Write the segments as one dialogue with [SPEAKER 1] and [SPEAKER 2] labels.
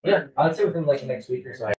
[SPEAKER 1] Yeah, I'd say within like the next week or so.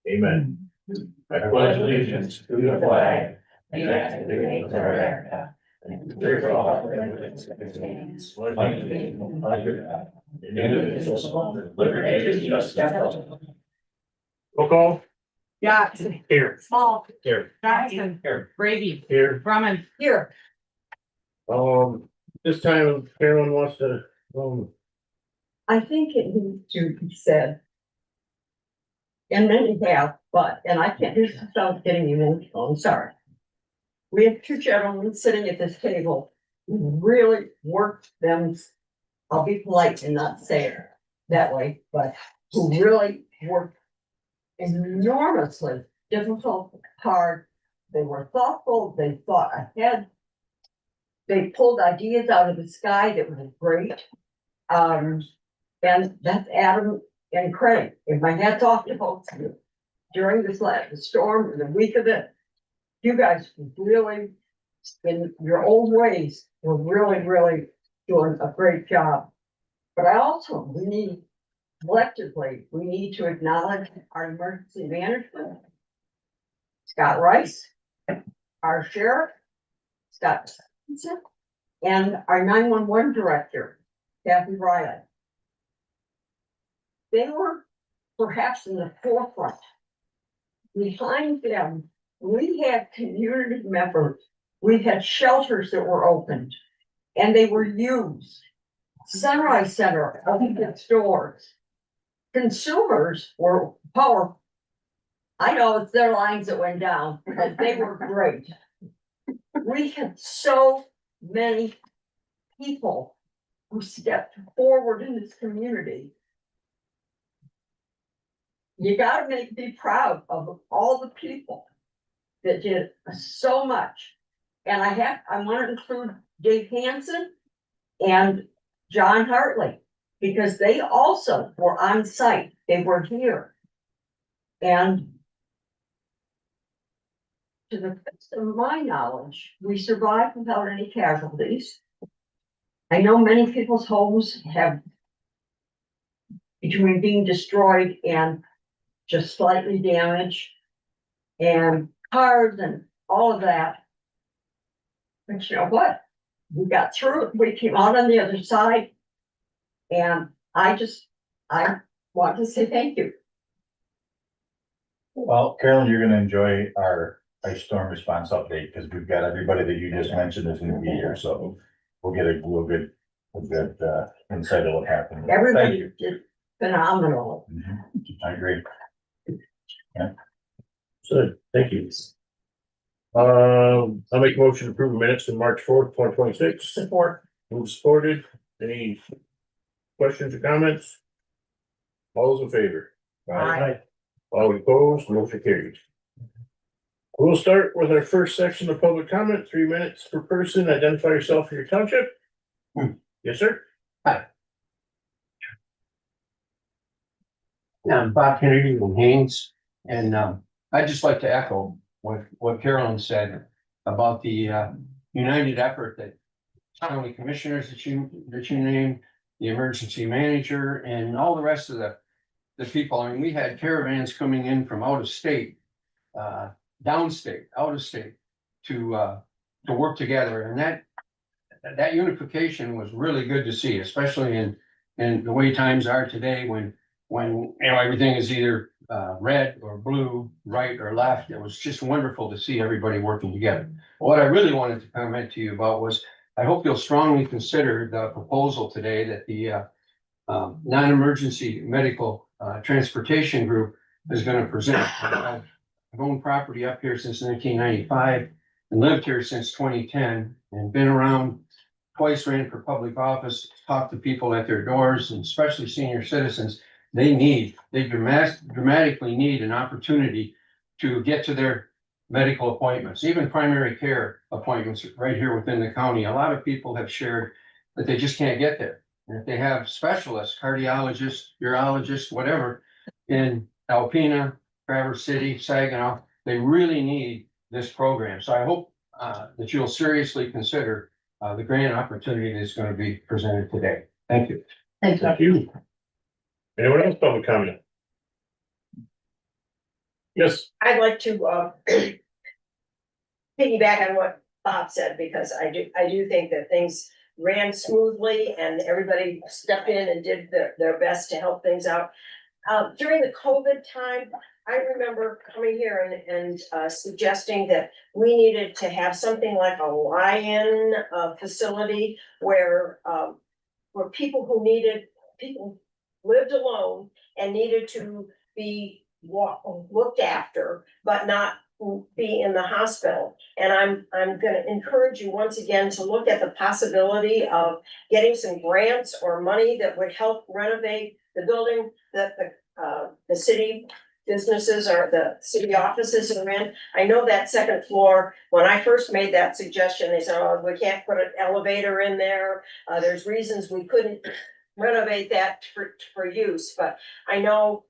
[SPEAKER 2] Amen. I pledge allegiance to the flag of the United States of America, and to the republic for which it stands, one nation, under God, indivisible, with liberty and justice for all. Roll call.
[SPEAKER 3] Jackson,
[SPEAKER 2] Here.
[SPEAKER 3] Small,
[SPEAKER 2] Here.
[SPEAKER 3] Johnson,
[SPEAKER 2] Here.
[SPEAKER 3] Brady,
[SPEAKER 2] Here.
[SPEAKER 3] Brumman. Here.
[SPEAKER 2] This time Carolyn wants to,
[SPEAKER 4] I think it needs to be said. And many have, and I can't, this without getting emotional, I'm sorry. We have two gentlemen sitting at this table who really worked them, I'll be polite and not say it that way, but who really worked enormously difficult, hard. They were thoughtful, they thought ahead. They pulled ideas out of the sky that was great. And that's Adam and Craig. If I had talked to both of you during this last storm and the week of it, you guys really, in your old ways, were really doing a great job. But we need collectively, we need to acknowledge our emergency management. Scott Rice, our sheriff, Scott Hutchinson, and our 911 director, Kathy Riley. They were perhaps in the forefront. Behind them, we had community members, we had shelters that were opened and they were used. Sunrise Center opened its doors. Consumers were powerful. I know it's their lines that went down, but they were great. We had so many people who stepped forward in this community. You gotta be proud of all the people that did so much. And I want to include Dave Hansen and John Hartley, because they also were on site. They were here. And to the best of my knowledge, we survived without any casualties. I know many people's homes have, between being destroyed and just slightly damaged, and cars and all of that. But you know what? We got through it. We came out on the other side. And I want to say thank you.
[SPEAKER 5] Well, Carolyn, you're gonna enjoy our ice storm response update, because we've got everybody that you just mentioned is gonna be here, so we'll get a good insight of what happened. Thank
[SPEAKER 4] Everybody
[SPEAKER 5] you.
[SPEAKER 4] did phenomenal.
[SPEAKER 5] Mhm. I agree.
[SPEAKER 2] good, thank you. I'll make a motion to approve the minutes from March 4th, 2026.
[SPEAKER 4] Support.
[SPEAKER 2] Move supported. Any questions or comments? All those in favor?
[SPEAKER 4] Aye.
[SPEAKER 2] All opposed, motion carried. We'll start with our first section of public comment, 3 minutes per person. Identify yourself and your township. Yes, sir.
[SPEAKER 6] I'm Bob Kennedy from Haynes, and I'd just like to echo what Carolyn said about the united effort that county commissioners that you named, the emergency manager, and all the rest of the people. I mean, we had caravans coming in from out of state, downstate, out of state, to work together, and that unification was really good to see, especially in the way times are today, when everything is either red or blue, right or left. It was just wonderful to see everybody working together. What I really wanted to comment to you about was, I hope you'll strongly consider the proposal today that the non-emergency medical transportation group is going to present. I've owned property up here since 1995 and lived here since 2010 and been around twice, ran for public office, talked to people at their doors, and especially senior citizens. They dramatically need an opportunity to get to their medical appointments, even primary care appointments right here within the county. A lot of people have shared that they just can't get there. And if they have specialists, cardiologists, urologists, whatever, in Alpena, Traverse City, Saginaw, they really need this program. So I hope that you'll seriously consider the grant opportunity that's going to be presented today. Thank you.
[SPEAKER 4] Thank you.
[SPEAKER 2] Thank you. Anyone else public comment? Yes.
[SPEAKER 7] I'd like to piggyback on what Bob said, because I do think that things ran smoothly and everybody stepped in and did their best to help things out. During the COVID time, I remember coming here and suggesting that we needed to have something like a lie-in facility where people people lived alone and needed to be looked after, but not be in the hospital. And I'm gonna encourage you once again to look at the possibility of getting some grants or money that would help renovate the building that the city businesses or the city offices are in. I know that second floor, when I first made that suggestion, they said, oh, we can't put an elevator in there. There's reasons we couldn't renovate that for use, but I know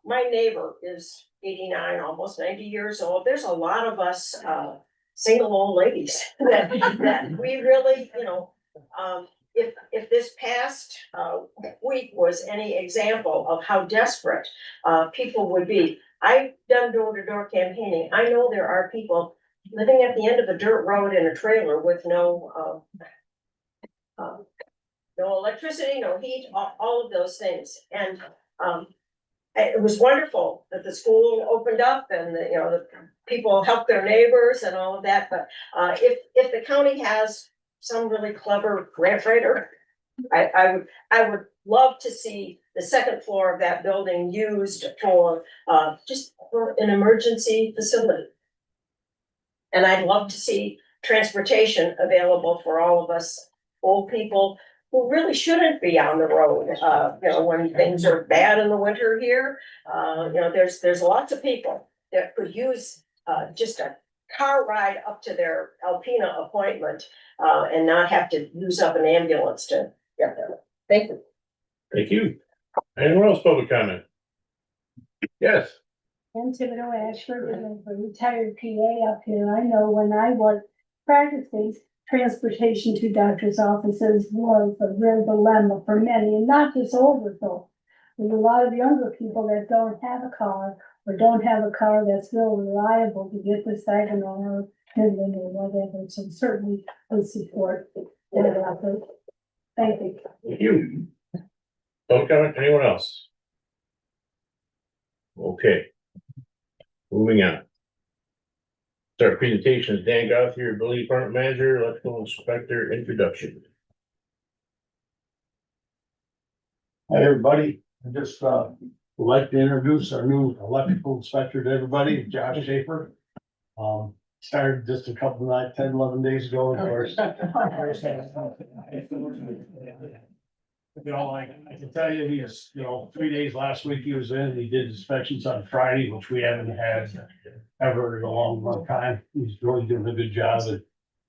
[SPEAKER 7] my neighbor is 89, almost 90 years old. There's a lot of us single old ladies that we really, if this past week was any example of how desperate people would be. I've done door-to-door campaigning. I know there are people living at the end of a dirt road in a trailer with no electricity, no heat, all of those things. And it was wonderful that the school opened up and the people helped their neighbors and all of that. But if the county has some really clever grant writer, I would love to see the second floor of that building used for just for an emergency facility. And I'd love to see transportation available for all of us old people who really shouldn't be on the road, when things are bad in the winter here. There's lots of people that could use just a car ride up to their Alpena appointment and not have to use up an ambulance to get there. Thank you.
[SPEAKER 2] Thank you. Anyone else public comment? Yes.
[SPEAKER 8] And Thibodeau Ashford, and a retired PA up here. I know when I was practicing, transportation to doctor's offices was a real dilemma for many, and not just older folk. There's a lot of younger people that don't have a car or don't have a car that's real reliable to get to Saginaw or Midland or whatever. So certainly I support that effort. Thank you.
[SPEAKER 2] Thank you. Public comment, anyone else? Okay. Moving on. Start presentation, Dan Gothier, Building Department Manager, Electrical Inspector, introduction.
[SPEAKER 9] Hi, everybody. I just would like to introduce our new electrical inspector to everybody, Josh Schaefer. Started just a couple of 10, 11 days ago, of course. I can tell you, he's, 3 days last week he was in, he did inspections on Friday, which we haven't had ever in a long time. He's really doing a good job, and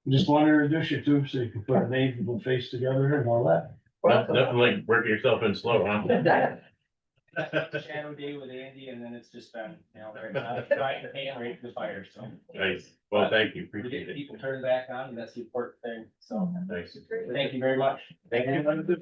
[SPEAKER 9] just want to introduce you to him so you can put a name and face together and all that.
[SPEAKER 2] Nothing like working yourself in slow, huh?
[SPEAKER 1] Shadow day with Andy, and then it's just been, trying to hand rate the fire, so.
[SPEAKER 2] Nice. Well, thank you.
[SPEAKER 1] We
[SPEAKER 2] Appreciate
[SPEAKER 1] get
[SPEAKER 2] it.
[SPEAKER 1] people turn back on, and that's the important thing, so,
[SPEAKER 2] Thanks.
[SPEAKER 1] thank you very much.
[SPEAKER 2] Thank you.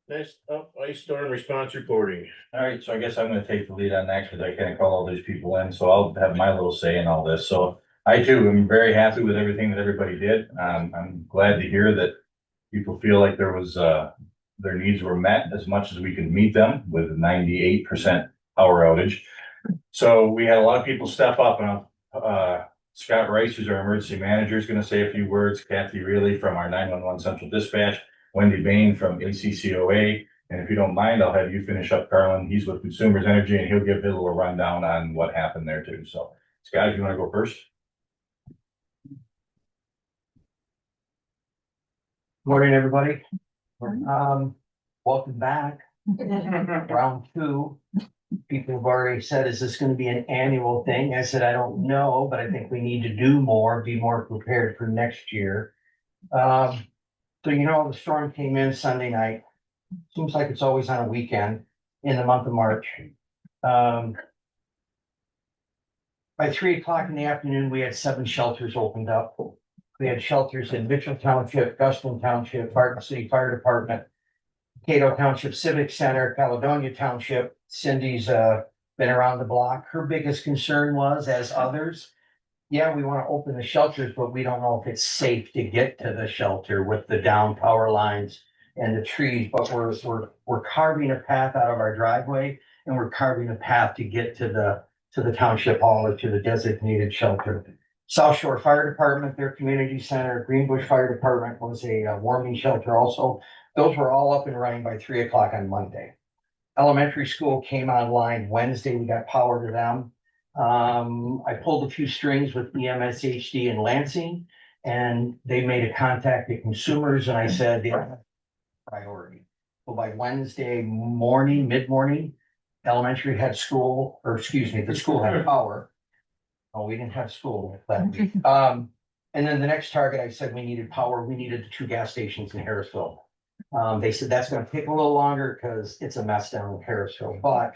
[SPEAKER 2] Next up, ice storm response reporting.
[SPEAKER 5] All right, so I guess I'm gonna take the lead on that because I can't call all these people in, so I'll have my little say in all this. So I too am very happy with everything that everybody did. I'm glad to hear that people feel like there was, their needs were met as much as we could meet them with 98% power outage. So we had a lot of people step up, and Scott Rice, who's our emergency manager, is gonna say a few words. Kathy Reilly from our 911 Central Dispatch, Wendy Bain from ACCOA. And if you don't mind, I'll have you finish up, Carlin. He's with Consumers Energy, and he'll give a little rundown on what happened there too. So Scott, if you wanna go first?
[SPEAKER 6] Morning, everybody. Welcome back. Round two. People have already said, is this gonna be an annual thing? I said, I don't know, but I think we need to do more, be more prepared for next year. So the storm came in Sunday night. Seems like it's always on a weekend in the month of March. By 3 o'clock in the afternoon, we had 7 shelters opened up. We had shelters in Mitchell Township, Guston Township, Barton City Fire Department, Cato Township Civic Center, Caledonia Township. Cindy's been around the block. Her biggest concern was, as others, yeah, we want to open the shelters, but we don't know if it's safe to get to the shelter with the down power lines and the trees, but we're carving a path out of our driveway, and we're carving a path to get to the township hall or to the designated shelter. South Shore Fire Department, their community center, Greenbush Fire Department was a warming shelter also. Those were all up and running by 3 o'clock on Monday. Elementary school came online Wednesday. We got power to them. I pulled a few strings with EMSHD in Lansing, and they made a contact to consumers, and I said, yeah, priority. So by Wednesday morning, mid-morning, elementary had school, or excuse me, the school had power. Oh, we didn't have school that week. And then the next target, I said we needed power. We needed the 2 gas stations in Harrisville. They said that's gonna take a little longer because it's a mess down in Harrisville, but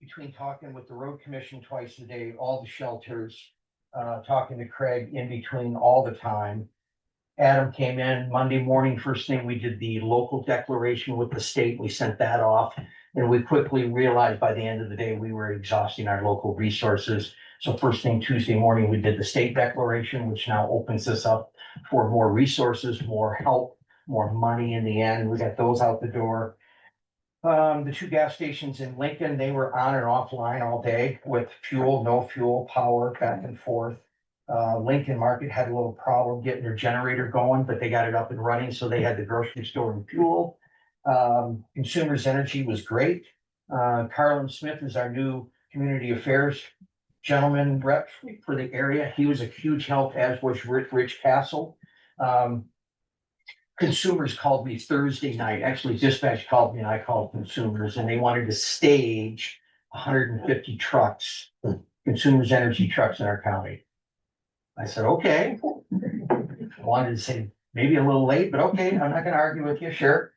[SPEAKER 6] between talking with the road commission twice a day, all the shelters, talking to Craig in between all the time. Adam came in Monday morning, first thing we did the local declaration with the state. We sent that off. And we quickly realized by the end of the day, we were exhausting our local resources. So first thing Tuesday morning, we did the state declaration, which now opens us up for more resources, more help, more money in the end. We got those out the door. The 2 gas stations in Lincoln, they were on and offline all day with fuel, no fuel, power back and forth. Lincoln Market had a little problem getting their generator going, but they got it up and running, so they had the grocery store and fuel. Consumers Energy was great. Carlin Smith is our new community affairs gentleman rep for the area. He was a huge help, as was Rich Castle. Consumers called me Thursday night. Actually, dispatch called me and I called consumers, and they wanted to stage 150 trucks, Consumers Energy trucks in our county. I said, okay. I wanted to say maybe a little late, but okay, I'm not gonna argue with you, sure.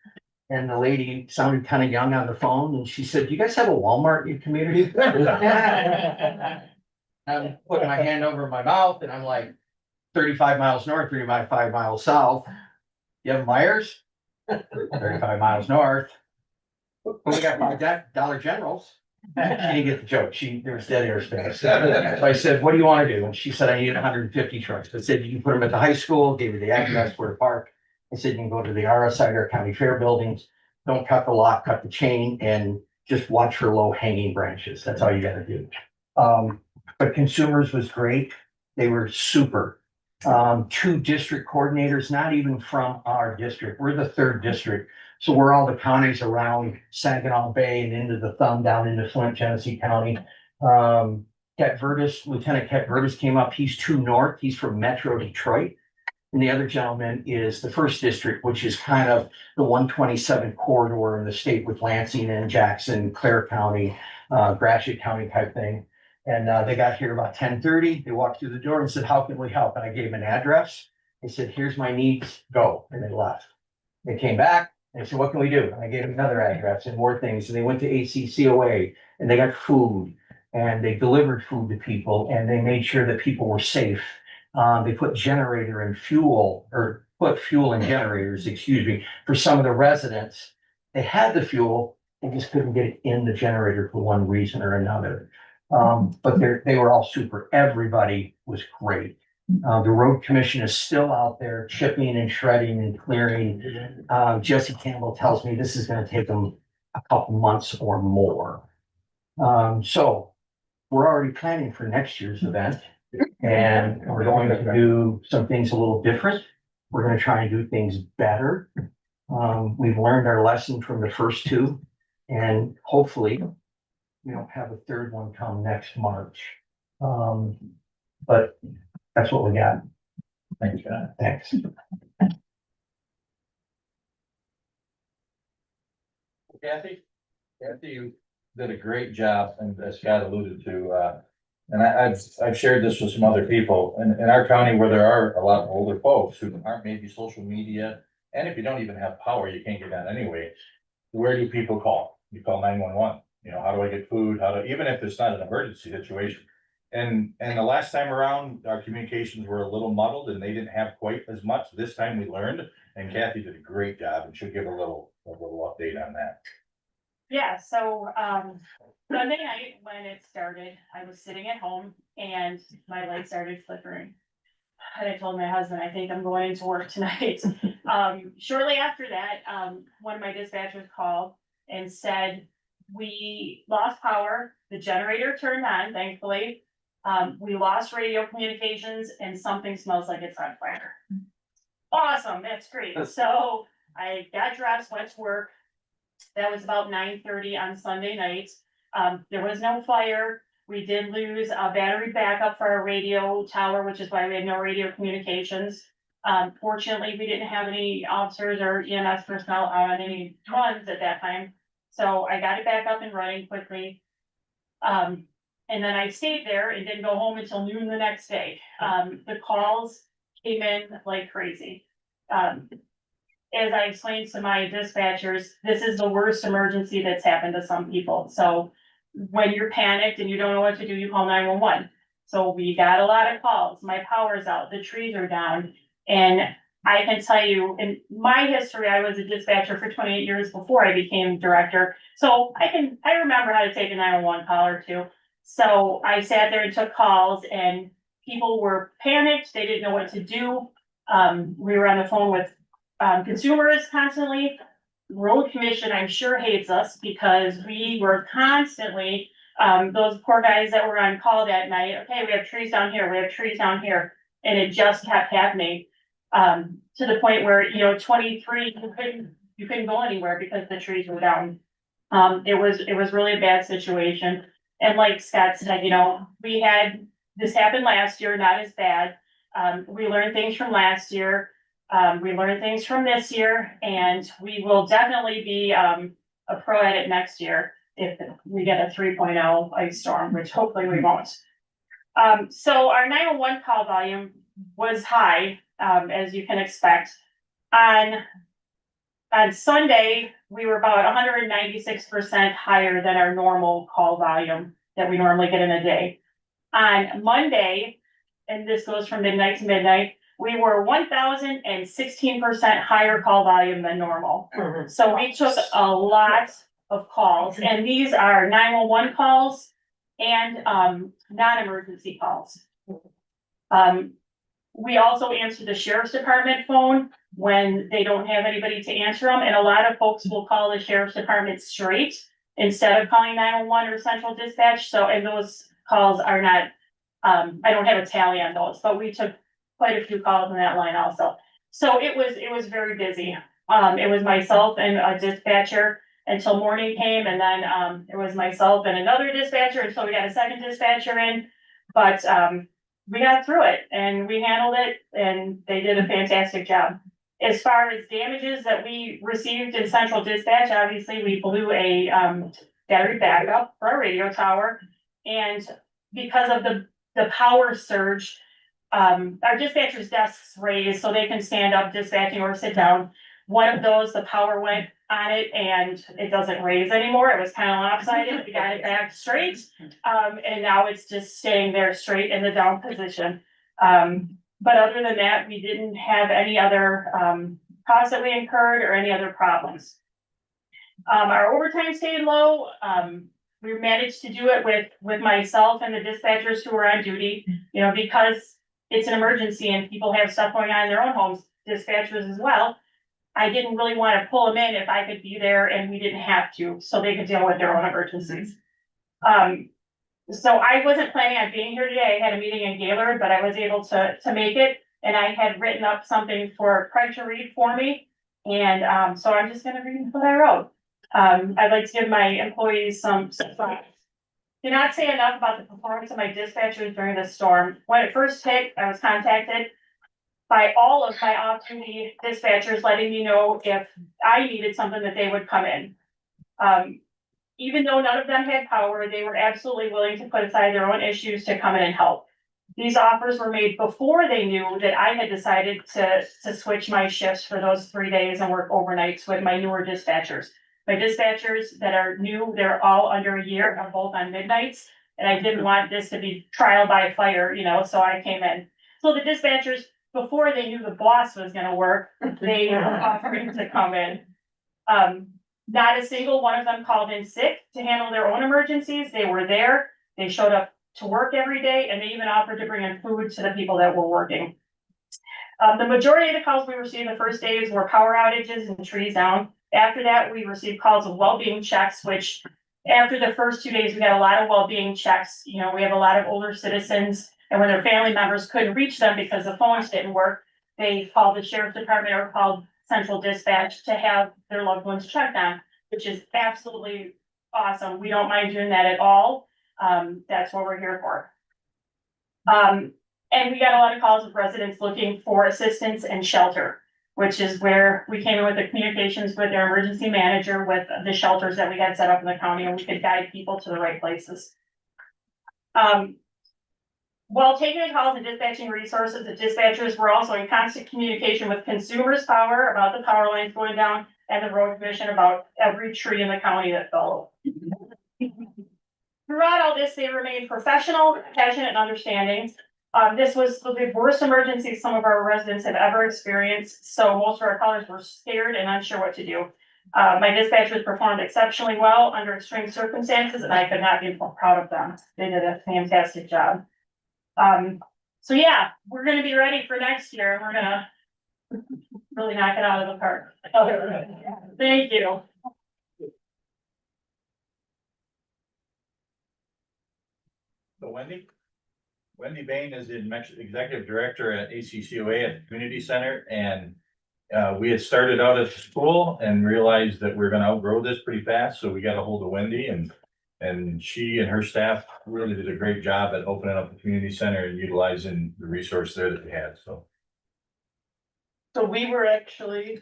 [SPEAKER 6] And the lady sounded kind of young on the phone, and she said, "Do you guys have a Walmart in your community?" I'm putting my hand over my mouth and I'm like, 35 miles north, 35 miles south. You have Myers? 35 miles north. We got $5 Generals. She didn't get the joke. There was dead airspace. So I said, "What do you want to do?" And she said, "I need 150 trucks." I said, "You can put them at the high school," gave her the address where to park. I said, "You can go to the RSI or County Fair buildings. Don't cut the lock, cut the chain, and just watch for low hanging branches. That's all you gotta do." But Consumers was great. They were super. 2 district coordinators, not even from our district. We're the 3rd district. So we're all the counties around Saginaw Bay and into the thumb down into Flint, Genesee County. Lieutenant Ket Verdes came up. He's 2 north. He's from Metro Detroit. And the other gentleman is the 1st district, which is kind of the 127 corridor in the state with Lansing and Jackson, Clare County, Gratiot County type thing. And they got here about 10:30. They walked through the door and said, "How can we help?" And I gave them an address. They said, "Here's my needs, go." And they left. They came back and said, "What can we do?" And I gave them another address and more things. And they went to ACCOA and they got food and they delivered food to people and they made sure that people were safe. They put generator and fuel, or put fuel in generators, excuse me, for some of the residents. They had the fuel, they just couldn't get it in the generator for one reason or another. But they were all super. Everybody was great. The road commission is still out there chipping and shredding and clearing. Jesse Campbell tells me this is gonna take them a couple months or more. So we're already planning for next year's event. And we're going to do some things a little different. We're gonna try and do things better. We've learned our lesson from the first 2, and hopefully we don't have a 3rd one come next March. But that's what we got.
[SPEAKER 5] Thanks, John.
[SPEAKER 6] Thanks.
[SPEAKER 5] Kathy, you did a great job, and as Scott alluded to, and I've shared this with some other people in our county where there are a lot of older folks who aren't maybe social media. And if you don't even have power, you can't get on anyway. Where do people call? You call 911. How do I get food? Even if it's not an emergency situation. And the last time around, our communications were a little muddled and they didn't have quite as much. This time we learned, and Kathy did a great job and she'll give a little update on that.
[SPEAKER 10] Yeah, so, Sunday night when it started, I was sitting at home and my light started flickering. And I told my husband, I think I'm going into work tonight. Shortly after that, one of my dispatchers called and said, we lost power, the generator turned on, thankfully. We lost radio communications and something smells like it's on fire. Awesome, that's great. So I got dressed, went to work. That was about 9:30 on Sunday night. There was no fire. We did lose a battery backup for our radio tower, which is why we had no radio communications. Fortunately, we didn't have any officers or EMS personnel out on any runs at that time. So I got it back up and running quickly. And then I stayed there and didn't go home until noon the next day. The calls came in like crazy. As I explained to my dispatchers, this is the worst emergency that's happened to some people. So when you're panicked and you don't know what to do, you call 911. So we got a lot of calls. My power's out, the trees are down. And I can tell you, in my history, I was a dispatcher for 28 years before I became director. So I remember how to take a 911 call or two. So I sat there and took calls and people were panicked. They didn't know what to do. We were on the phone with consumers constantly. Road Commission, I'm sure, hates us because we were constantly, those poor guys that were on call that night, okay, we have trees down here, we have trees down here. And it just kept happening, to the point where, 23, you couldn't go anywhere because the trees were down. It was really a bad situation. And like Scott said, this happened last year, not as bad. We learned things from last year. We learned things from this year, and we will definitely be a pro at it next year if we get a 3.0 ice storm, which hopefully we won't. So our 911 call volume was high, as you can expect. On Sunday, we were about 196% higher than our normal call volume that we normally get in a day. On Monday, and this goes from midnight to midnight, we were 1,016% higher call volume than normal. So we took a lot of calls, and these are 911 calls and non-emergency calls. We also answer the sheriff's department phone when they don't have anybody to answer them, and a lot of folks will call the sheriff's department straight instead of calling 911 or central dispatch. So, and those calls are not, I don't have a tally on those, but we took quite a few calls in that line also. So it was very busy. It was myself and a dispatcher until morning came, and then it was myself and another dispatcher until we got a second dispatcher in. But we got through it and we handled it, and they did a fantastic job. As far as damages that we received in central dispatch, obviously we blew a battery backup for our radio tower, and because of the power surge, our dispatcher's desks raised so they can stand up dispatching or sit down. One of those, the power went on it and it doesn't raise anymore. It was kind of lopsided. We got it back straight. And now it's just staying there straight in the down position. But other than that, we didn't have any other costs that we incurred or any other problems. Our overtime stayed low. We managed to do it with myself and the dispatchers who were on duty, because it's an emergency and people have stuff going on in their own homes, dispatchers as well. I didn't really want to pull them in if I could be there and we didn't have to, so they could deal with their own emergencies. So I wasn't planning on being here today. I had a meeting in Gaylord, but I was able to make it, and I had written up something for Craig to read for me. And so I'm just gonna read what I wrote. I'd like to give my employees some thoughts. Cannot say enough about the performance of my dispatchers during the storm. When it first hit, I was contacted by all of my off-duty dispatchers letting me know if I needed something that they would come in. Even though none of them had power, they were absolutely willing to put aside their own issues to come in and help. These offers were made before they knew that I had decided to switch my shifts for those 3 days and work overnights with my newer dispatchers. My dispatchers that are new, they're all under a year, are both on midnights. And I didn't want this to be trial by fire, you know, so I came in. So the dispatchers, before they knew the boss was gonna work, they were offering to come in. Not a single one of them called in sick to handle their own emergencies. They were there. They showed up to work every day, and they even offered to bring in food to the people that were working. The majority of the calls we received the first days were power outages and trees down. After that, we received calls of well-being checks, which after the first 2 days, we got a lot of well-being checks. You know, we have a lot of older citizens, and when their family members couldn't reach them because the phones didn't work, they called the sheriff's department or called central dispatch to have their loved ones checked on, which is absolutely awesome. We don't mind doing that at all. That's what we're here for. And we got a lot of calls of residents looking for assistance and shelter, which is where we came in with the communications with their emergency manager with the shelters that we had set up in the county, and we could guide people to the right places. While taking the calls and dispatching resources, the dispatchers were also in constant communication with Consumers Power about the power lines going down and the road commission about every tree in the county that fell. Throughout all this, they remained professional, passionate, and understanding. This was the worst emergency some of our residents have ever experienced, so most of our callers were scared and unsure what to do. My dispatchers performed exceptionally well under extreme circumstances, and I could not be more proud of them. They did a fantastic job. So yeah, we're gonna be ready for next year, and we're gonna really knock it out of the park. Thank you.
[SPEAKER 5] So Wendy Bain is the executive director at ACCOA at the Community Center, and we had started out at the school and realized that we're gonna outgrow this pretty fast, so we got a hold of Wendy, and she and her staff really did a great job at opening up the community center and utilizing the resource there that we had, so.
[SPEAKER 11] So we were actually,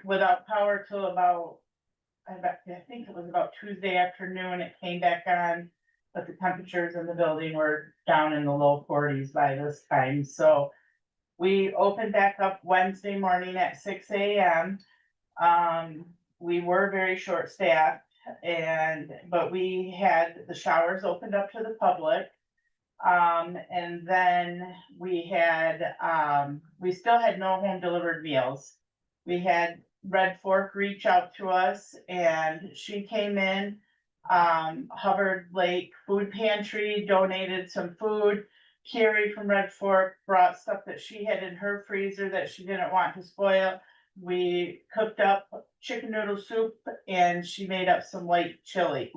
[SPEAKER 11] without power till about, I think it was about Tuesday afternoon, it came back on. But the temperatures in the building were down in the low 40s by this time, so. We opened back up Wednesday morning at 6 a.m. We were very short staffed but we had the showers opened up to the public. And then we still had no home delivered meals. We had Red Fork reach out to us, and she came in. Hubbard Lake Food Pantry donated some food. Carrie from Red Fork brought stuff that she had in her freezer that she didn't want to spoil. We cooked up chicken noodle soup, and she made up some white turkey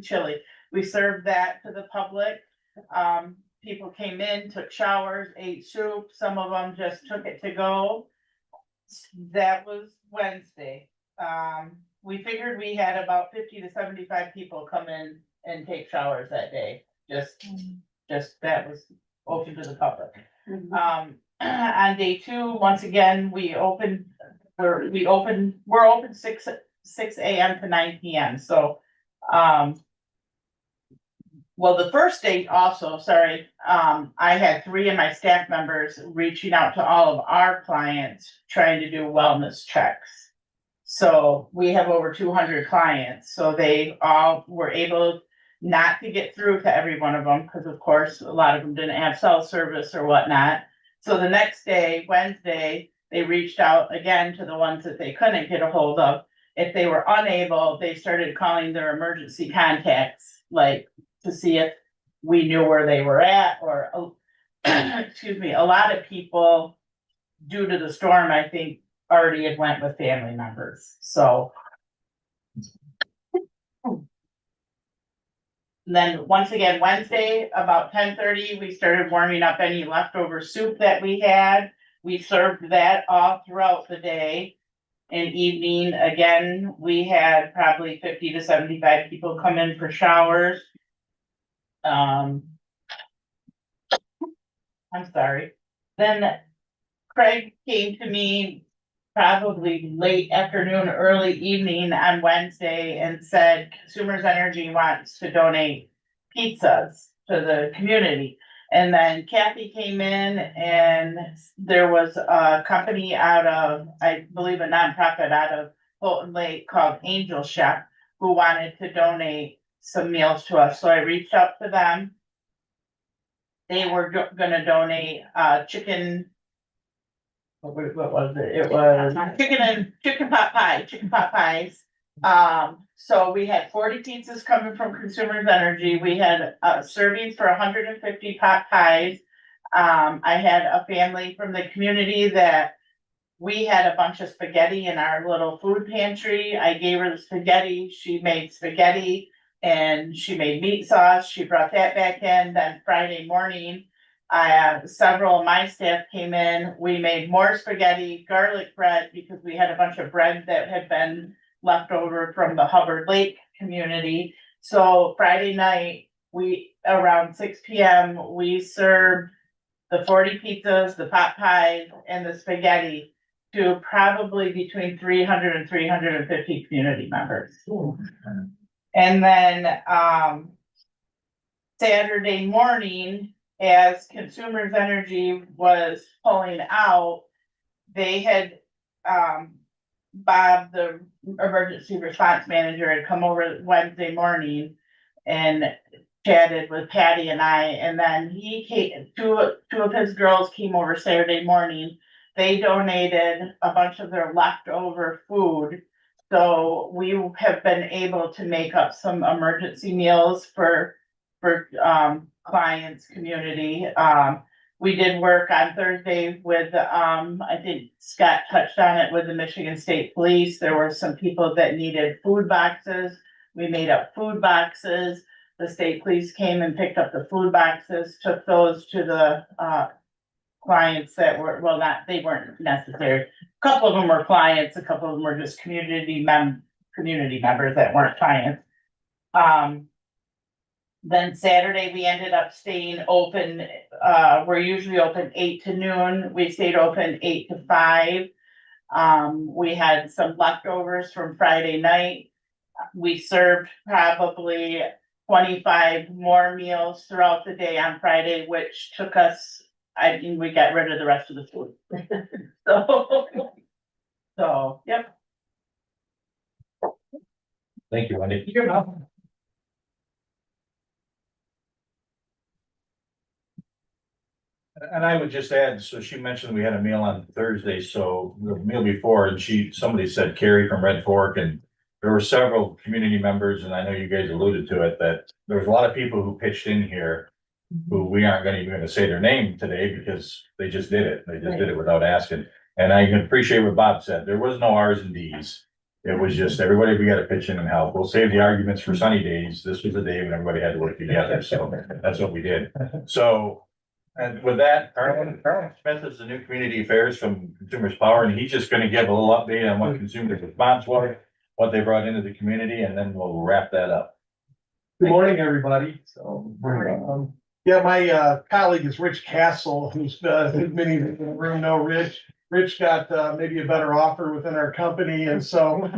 [SPEAKER 11] chili. We served that to the public. People came in, took showers, ate soup. Some of them just took it to go. That was Wednesday. We figured we had about 50 to 75 people come in and take showers that day. Just that was open to the public. On day 2, once again, we're open 6 a.m. to 9 p.m. So, well, the first day also, I had 3 of my staff members reaching out to all of our clients, trying to do wellness checks. So we have over 200 clients, so they all were able not to get through to every one of them, because of course, a lot of them didn't have cell service or whatnot. So the next day, Wednesday, they reached out again to the ones that they couldn't get a hold of. If they were unable, they started calling their emergency contacts, like to see if we knew where they were at, or excuse me, a lot of people, due to the storm, I think already had went with family members, so. Then once again, Wednesday, about 10:30, we started warming up any leftover soup that we had. We served that all throughout the day. And evening, again, we had probably 50 to 75 people come in for showers. I'm sorry. Then Craig came to me probably late afternoon, early evening on Wednesday and said Consumers Energy wants to donate pizzas to the community. And then Kathy came in, and there was a company out of, I believe, a nonprofit out of Fulton Lake called Angel Chef, who wanted to donate some meals to us, so I reached out to them. They were gonna donate, chicken. What was it? It was chicken pot pies. So we had 40 pizzas coming from Consumers Energy. We had, servings for 150 pot pies. I had a family from the community that we had a bunch of spaghetti in our little food pantry. I gave her the spaghetti. She made spaghetti and she made meat sauce. She brought that back in. Then Friday morning, several of my staff came in. We made more spaghetti, garlic bread, because we had a bunch of bread that had been left over from the Hubbard Lake community. So Friday night, around 6 p.m., we served the 40 pizzas, the pot pies, and the spaghetti to probably between 300 and 350 community members. And then, Saturday morning, as Consumers Energy was pulling out, they had, Bob, the emergency response manager, had come over Wednesday morning and chatted with Patty and I, and then he came, two of his girls came over Saturday morning. They donated a bunch of their leftover food. So we have been able to make up some emergency meals for clients, community. We did work on Thursday with, I think Scott touched on it, with the Michigan State Police. There were some people that needed food boxes. We made up food boxes. The state police came and picked up the food boxes, took those to the, clients that were, well, they weren't necessary. A couple of them were clients, a couple of them were just community members that weren't clients. Then Saturday, we ended up staying open, we're usually open 8 to noon. We stayed open 8 to 5. We had some leftovers from Friday night. We served probably 25 more meals throughout the day on Friday, which took us, I think we got rid of the rest of the food. So, yep.
[SPEAKER 5] Thank you, Wendy.
[SPEAKER 11] You're welcome.
[SPEAKER 5] And I would just add, so she mentioned we had a meal on Thursday, so the meal before, and somebody said Carrie from Red Fork, and there were several community members, and I know you guys alluded to it, that there was a lot of people who pitched in here who we aren't even gonna say their name today because they just did it. They just did it without asking. And I can appreciate what Bob said. There was no R's and D's. It was just everybody, we gotta pitch in and help. We'll save the arguments for sunny days. This was a day when everybody had to work together, so that's what we did. So, and with that, Carlin Smith is the new community affairs from Consumers Power, and he's just gonna give a little update on what consumer response was, what they brought into the community, and then we'll wrap that up.
[SPEAKER 12] Good morning, everybody. So, yeah, my colleague is Rich Castle, who's many in the room know Rich. Rich got maybe a better offer within our company, and so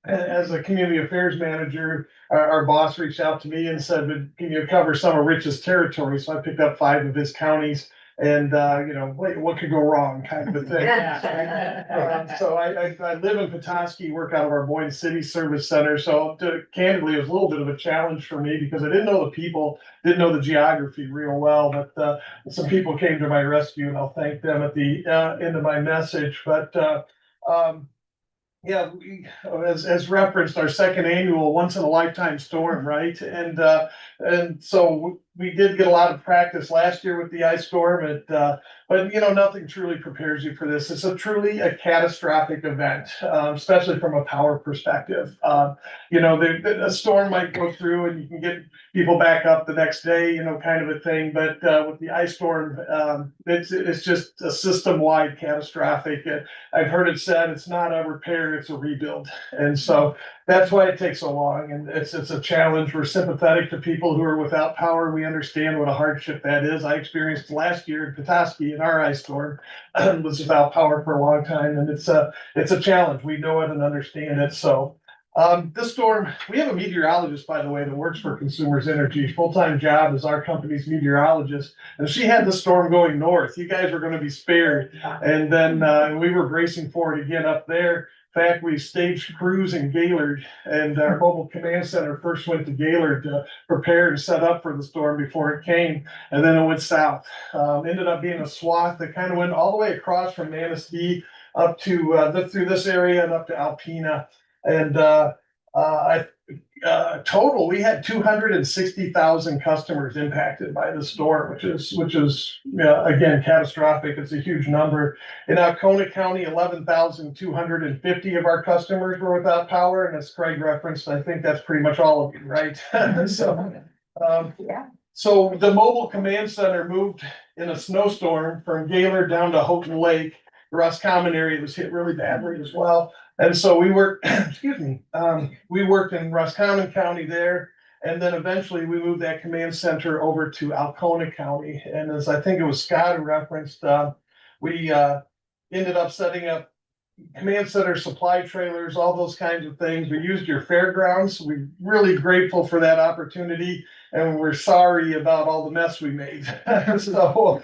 [SPEAKER 12] as a community affairs manager, our boss reached out to me and said, "Can you cover some of Rich's territory?" So I picked up 5 of his counties. And, what could go wrong kind of a thing. So I live in Petoskey, work out of our Boyne City Service Center. So candidly, it was a little bit of a challenge for me because I didn't know the people, didn't know the geography real well, but some people came to my rescue, and I'll thank them at the end of my message. But yeah, as referenced, our second annual once in a lifetime storm, right? And so we did get a lot of practice last year with the ice storm, but nothing truly prepares you for this. It's truly a catastrophic event, especially from a power perspective. A storm might go through and you can get people back up the next day, kind of a thing. But with the ice storm, it's just a system-wide catastrophic. I've heard it said it's not a repair, it's a rebuild. And so that's why it takes so long. And it's a challenge. We're sympathetic to people who are without power. We understand what a hardship that is. I experienced last year in Petoskey in our ice storm, was without power for a long time. And it's a challenge. We know it and understand it. So this storm, we have a meteorologist, by the way, that works for Consumers Energy. Full-time job is our company's meteorologist. And she had the storm going north. You guys were going to be spared. And then we were bracing for it again up there. fact, we staged crews in Gaylord, and our mobile command center first went to Gaylord to prepare and set up for the storm before it came, and then it went south. Ended up being a swath that kind of went all the way across from Manistee up to through this area and up to Alpena. And total, we had 260,000 customers impacted by the storm, which is again catastrophic. It's a huge number. In Alcona County, 11,250 of our customers were without power, and as Craig referenced, I think that's pretty much all of you, right?
[SPEAKER 4] Yeah.
[SPEAKER 12] So the mobile command center moved in a snowstorm from Gaylord down to Houghton Lake. The Roscommon area was hit really badly as well. And so we worked, excuse me, we worked in Roscommon County there. And then eventually we moved that command center over to Alcona County. And as I think it was Scott who referenced, we ended up setting up command center supply trailers, all those kinds of things. We used your fairgrounds. We're really grateful for that opportunity. And we're sorry about all the mess we made. So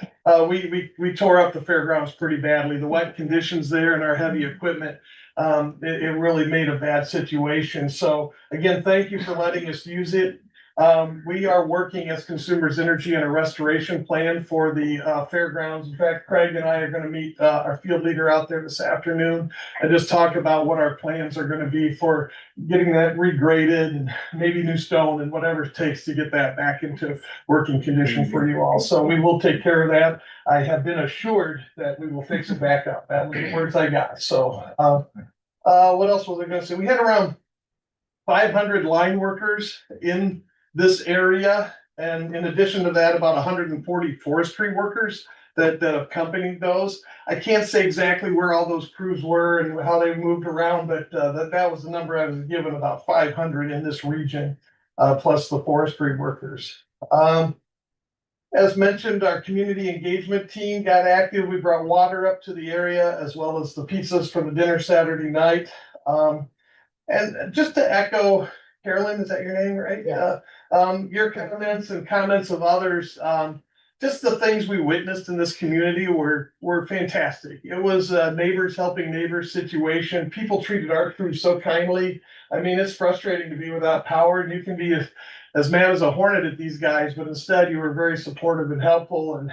[SPEAKER 12] we tore up the fairgrounds pretty badly. The wet conditions there and our heavy equipment, it really made a bad situation. So again, thank you for letting us use it. We are working as Consumers Energy on a restoration plan for the fairgrounds. In fact, Craig and I are going to meet our field leader out there this afternoon and just talk about what our plans are going to be for getting that regraded and maybe new stone and whatever it takes to get that back into working condition for you all. So we will take care of that. I have been assured that we will fix it back up. That was the words I got. So what else was I going to say? We had around 500 line workers in this area. And in addition to that, about 140 forestry workers that accompanied those. I can't say exactly where all those crews were and how they moved around, but that was the number I was given, about 500 in this region, plus the forestry workers. As mentioned, our community engagement team got active. We brought water up to the area as well as the pizzas for the dinner Saturday night. And just to echo, Carolyn, is that your name, right?
[SPEAKER 4] Yeah.
[SPEAKER 12] Your comments and comments of others, just the things we witnessed in this community were fantastic. It was a neighbors helping neighbors situation. People treated our crew so kindly. I mean, it's frustrating to be without power, and you can be as mad as a hornet at these guys, but instead you were very supportive and helpful and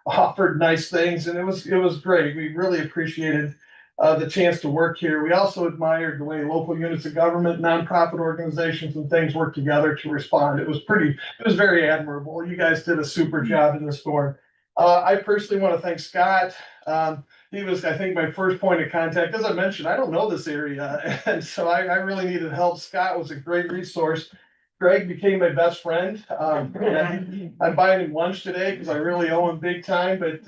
[SPEAKER 12] offered nice things, and it was great. We really appreciated the chance to work here. We also admired the way local units of government, nonprofit organizations and things work together to respond. It was very admirable. You guys did a super job in the storm. I personally want to thank Scott. He was, I think, my first point of contact. As I mentioned, I don't know this area, and so I really needed help. Scott was a great resource. Greg became my best friend. I'm buying him lunch today because I really owe him big time, but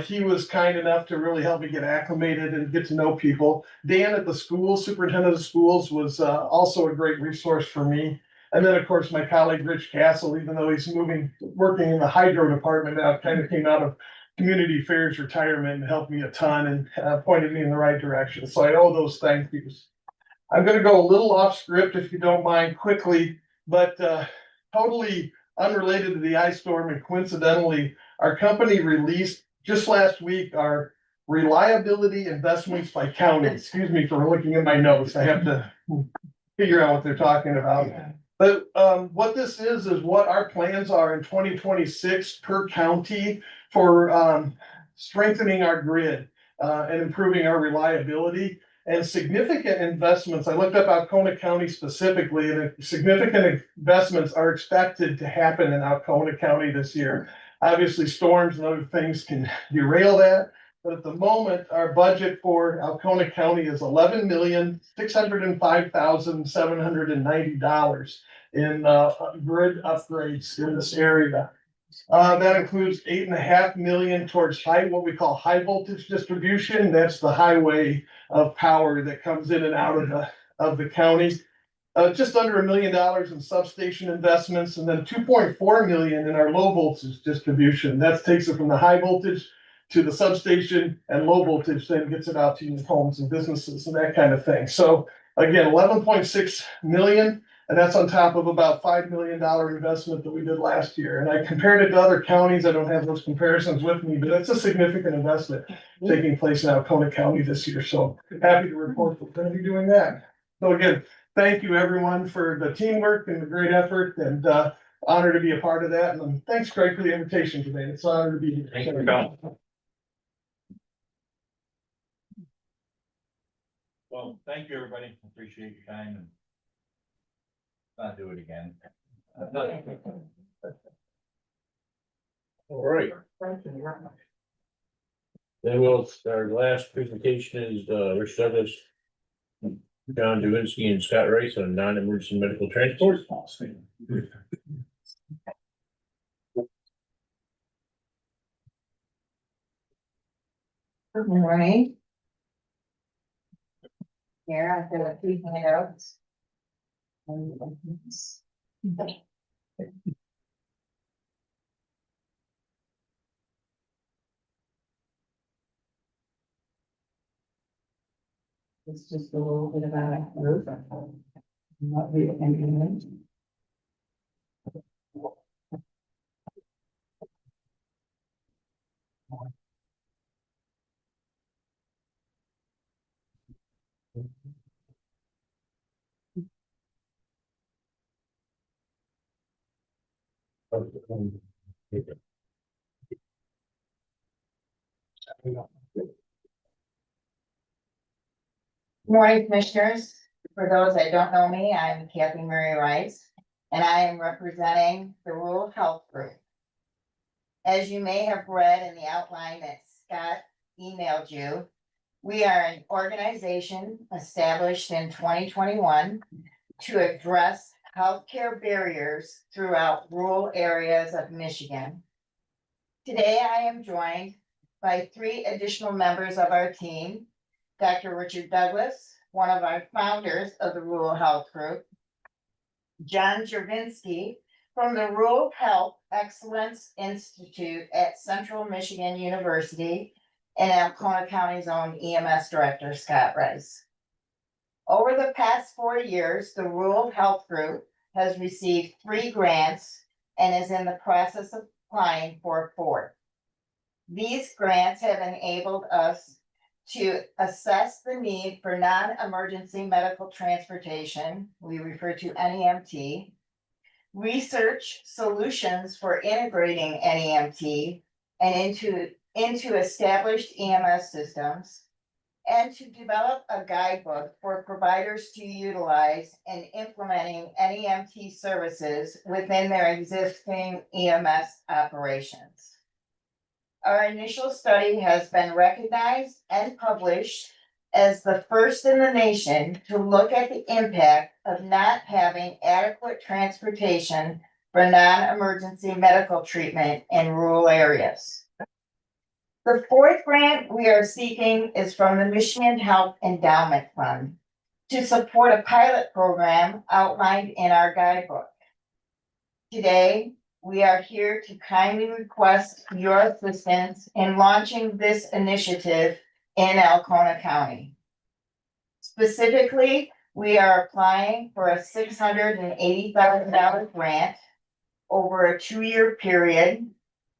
[SPEAKER 12] he was kind enough to really help me get acclimated and get to know people. Dan at the school, superintendent of schools, was also a great resource for me. And then, of course, my colleague Rich Castle, even though he's working in the hydro department now, kind of came out of community affairs retirement and helped me a ton and pointed me in the right direction. So I owe those thank yous. I'm going to go a little off script, if you don't mind, quickly, but totally unrelated to the ice storm, and coincidentally, our company released just last week our reliability investments by county. Excuse me for looking at my notes. I have to figure out what they're talking about. But what this is what our plans are in 2026 per county for strengthening our grid and improving our reliability. And significant investments, I looked up Alcona County specifically, and significant investments are expected to happen in Alcona County this year. Obviously, storms and other things can derail that, but at the moment, our budget for Alcona County is $11,605,790 in grid upgrades in this area. That includes $8.5 million towards what we call high voltage distribution. That's the highway of power that comes in and out of the county. Just under $1 million in substation investments, and then $2.4 million in our low voltage distribution. That takes it from the high voltage to the substation, and low voltage then gets it out to your homes and businesses and that kind of thing. So again, $11.6 million. And that's on top of about $5 million investment that we did last year. And I compared it to other counties. I don't have those comparisons with me, but it's a significant investment taking place in Alcona County this year. So happy to report that we're going to be doing that. So again, thank you everyone for the teamwork and the great effort, and honored to be a part of that. And thanks, Craig, for the invitation today. It's an honor to be here.
[SPEAKER 2] Thank you for coming.
[SPEAKER 5] Well, thank you, everybody. Appreciate your time and not do it again.
[SPEAKER 2] All right. Then our last presentation is, Rich Douglas, John Dubinsky and Scott Rice on non-emergency medical transport.
[SPEAKER 3] Good morning. Here, I've got a few handouts. It's just a little bit about our group. Not really anything. Morning, Commissioners. For those that don't know me, I'm Kathy Murray Rice, and I am representing the Rural Health Group. As you may have read in the outline that Scott emailed you, we are an organization established in 2021 to address healthcare barriers throughout rural areas of Michigan. Today, I am joined by 3 additional members of our team. Dr. Richard Douglas, one of our founders of the Rural Health Group. John Jervinsky from the Rural Health Excellence Institute at Central Michigan University, and Alcona County's own EMS Director, Scott Rice. Over the past 4 years, the Rural Health Group has received 3 grants and is in the process of applying for a 4th. These grants have enabled us to assess the need for non-emergency medical transportation, we refer to NEMT, research solutions for integrating NEMT and into established EMS systems, and to develop a guidebook for providers to utilize in implementing NEMT services within their existing EMS operations. Our initial study has been recognized and published as the first in the nation to look at the impact of not having adequate transportation for non-emergency medical treatment in rural areas. The 4th grant we are seeking is from the Michigan Health Endowment Fund to support a pilot program outlined in our guidebook. Today, we are here to kindly request your assistance in launching this initiative in Alcona County. Specifically, we are applying for a $680,000 grant over a 2-year period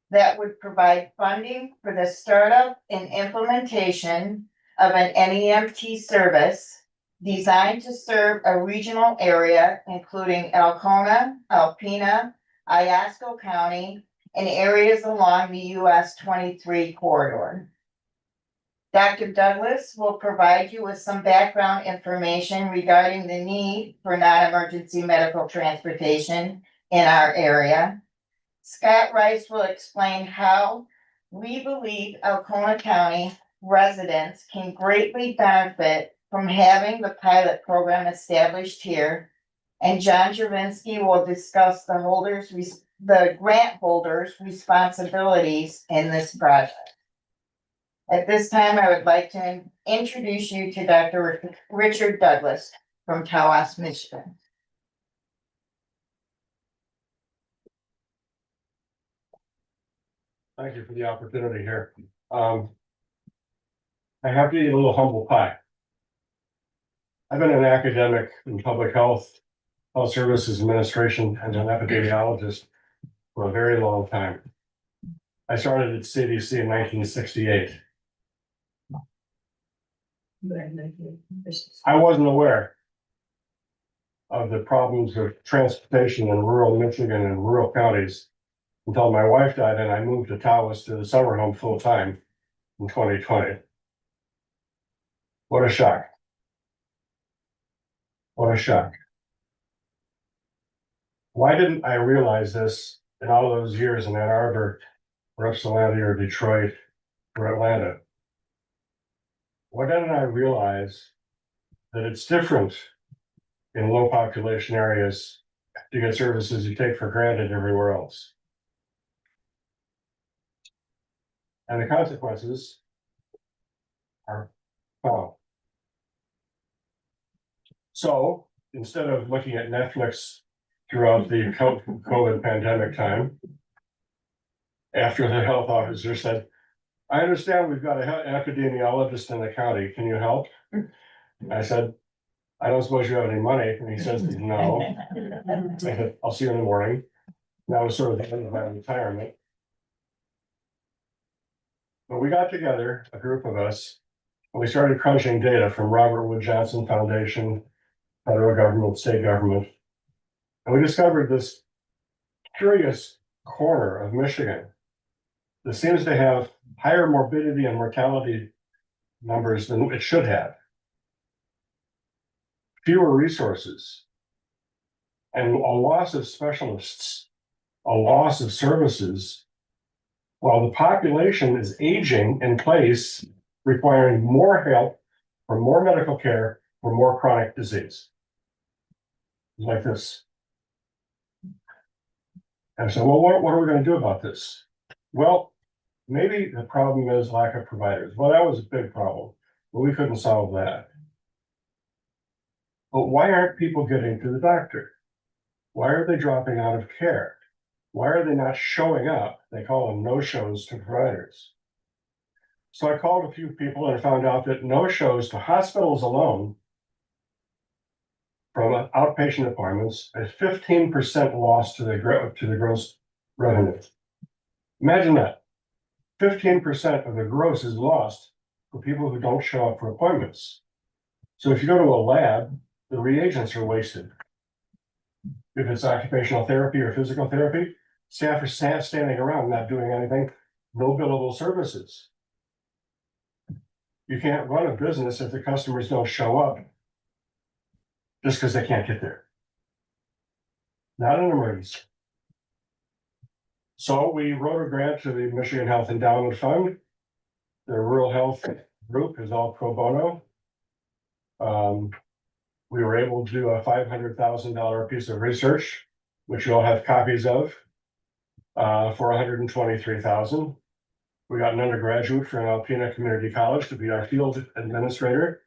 [SPEAKER 3] that would provide funding for the startup and implementation of an NEMT service designed to serve a regional area, including Alcona, Alpena, Iosco County, and areas along the US 23 corridor. Dr. Douglas will provide you with some background information regarding the need for non-emergency medical transportation in our area. Scott Rice will explain how we believe Alcona County residents can greatly benefit from having the pilot program established here. And John Jervinsky will discuss the grant holders' responsibilities in this project. At this time, I would like to introduce you to Dr. Richard Douglas from Tawas, Michigan.
[SPEAKER 9] Thank you for the opportunity here. I have to eat a little humble pie. I've been an academic in public health Health Services Administration as an epidemiologist for a very long time. I started at CDC in 1968. I wasn't aware of the problems of transportation in rural Michigan and rural counties until my wife died and I moved to Tawas to the summer home full time in 2020. What a shock. What a shock. Why didn't I realize this in all those years in Ann Arbor, or Ypsilanti, or Detroit, or Atlanta? Why didn't I realize that it's different in low population areas to get services you take for granted everywhere else? And the consequences are found. So instead of looking at Netflix throughout the COVID pandemic time, after the health officer said, I understand we've got an epidemiologist in the county, can you help? I said, I don't suppose you have any money, and he says, no. I said, I'll see you in the morning. That was sort of the end of my retirement. But we got together, a group of us, and we started crunching data from Robert Wood Johnson Foundation, federal government, state government. And we discovered this curious corner of Michigan that seems to have higher morbidity and mortality numbers than it should have. Fewer resources, and a loss of specialists, a loss of services, while the population is aging in place, requiring more help for more medical care for more chronic disease. Like this. And so, well, what are we going to do about this? Well, maybe the problem is lack of providers. Well, that was a big problem, but we couldn't solve that. But why aren't people getting to the doctor? Why are they dropping out of care? Why are they not showing up? They call them no-shows to providers. So I called a few people and found out that no-shows to hospitals alone from outpatient appointments is 15% loss to the gross revenue. Imagine that. 15% of the gross is lost for people who don't show up for appointments. So if you go to a lab, the reagents are wasted. If it's occupational therapy or physical therapy, staff are standing around not doing anything, no billable services. You can't run a business if the customers don't show up just because they can't get there. Not an emergency. So we wrote a grant to the Michigan Health Endowment Fund. The rural health group is all pro bono. We were able to do a $500,000 piece of research, which you'll have copies of, for $123,000. We got an undergraduate from Alpena Community College to be our field administrator.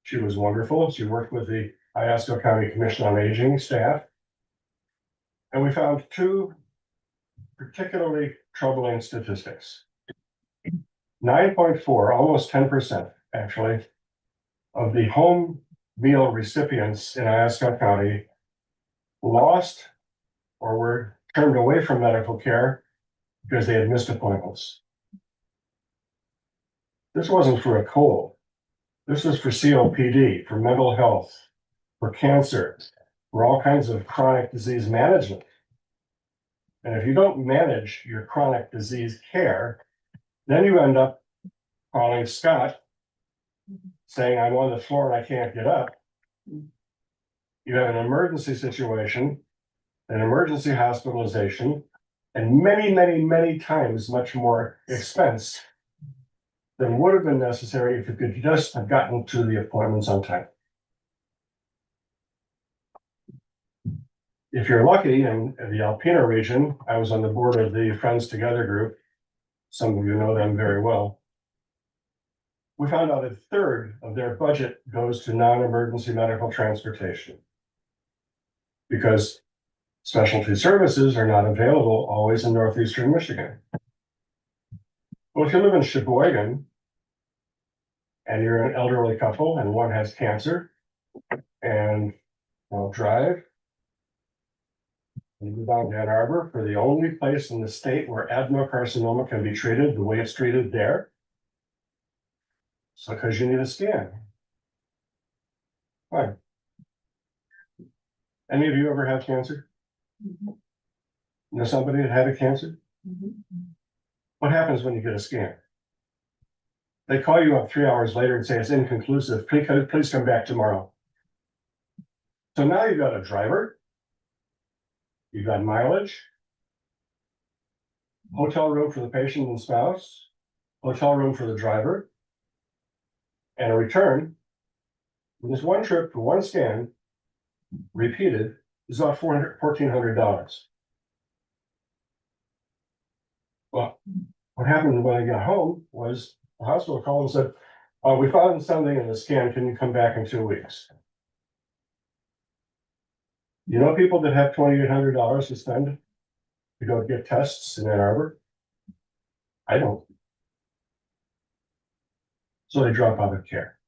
[SPEAKER 9] She was wonderful. She worked with the Iosco County Commission on Aging staff. And we found two particularly troubling statistics. 9.4, almost 10% actually, of the home meal recipients in Iosco County lost or were turned away from medical care because they had missed appointments. This wasn't for a cold. This was for COPD, for mental health, for cancer, for all kinds of chronic disease management. And if you don't manage your chronic disease care, then you end up calling Scott saying, I'm on the floor and I can't get up. You have an emergency situation, an emergency hospitalization, and many, many, many times much more expense than would have been necessary if you could just have gotten to the appointments on time. If you're lucky in the Alpena region, I was on the board of the Friends Together group. Some of you know them very well. We found out a third of their budget goes to non-emergency medical transportation because specialty services are not available always in northeastern Michigan. Well, if you live in Sheboygan and you're an elderly couple and one has cancer and won't drive You go down to Ann Arbor for the only place in the state where adenocarcinoma can be treated the way it's treated there. It's because you need a scan. Fine. Any of you ever had cancer? Know somebody that had a cancer? What happens when you get a scan? They call you up 3 hours later and say it's inconclusive. Please come back tomorrow. So now you've got a driver. You've got mileage. Hotel room for the patient and spouse. Hotel room for the driver. And a return. This one trip for one scan, repeated, is about $1,400. Well, what happened when I got home was the hospital called and said, we found something in the scan. Can you come back in 2 weeks? You know people that have $2,800 to spend to go get tests in Ann Arbor? I don't. So they drop out of care.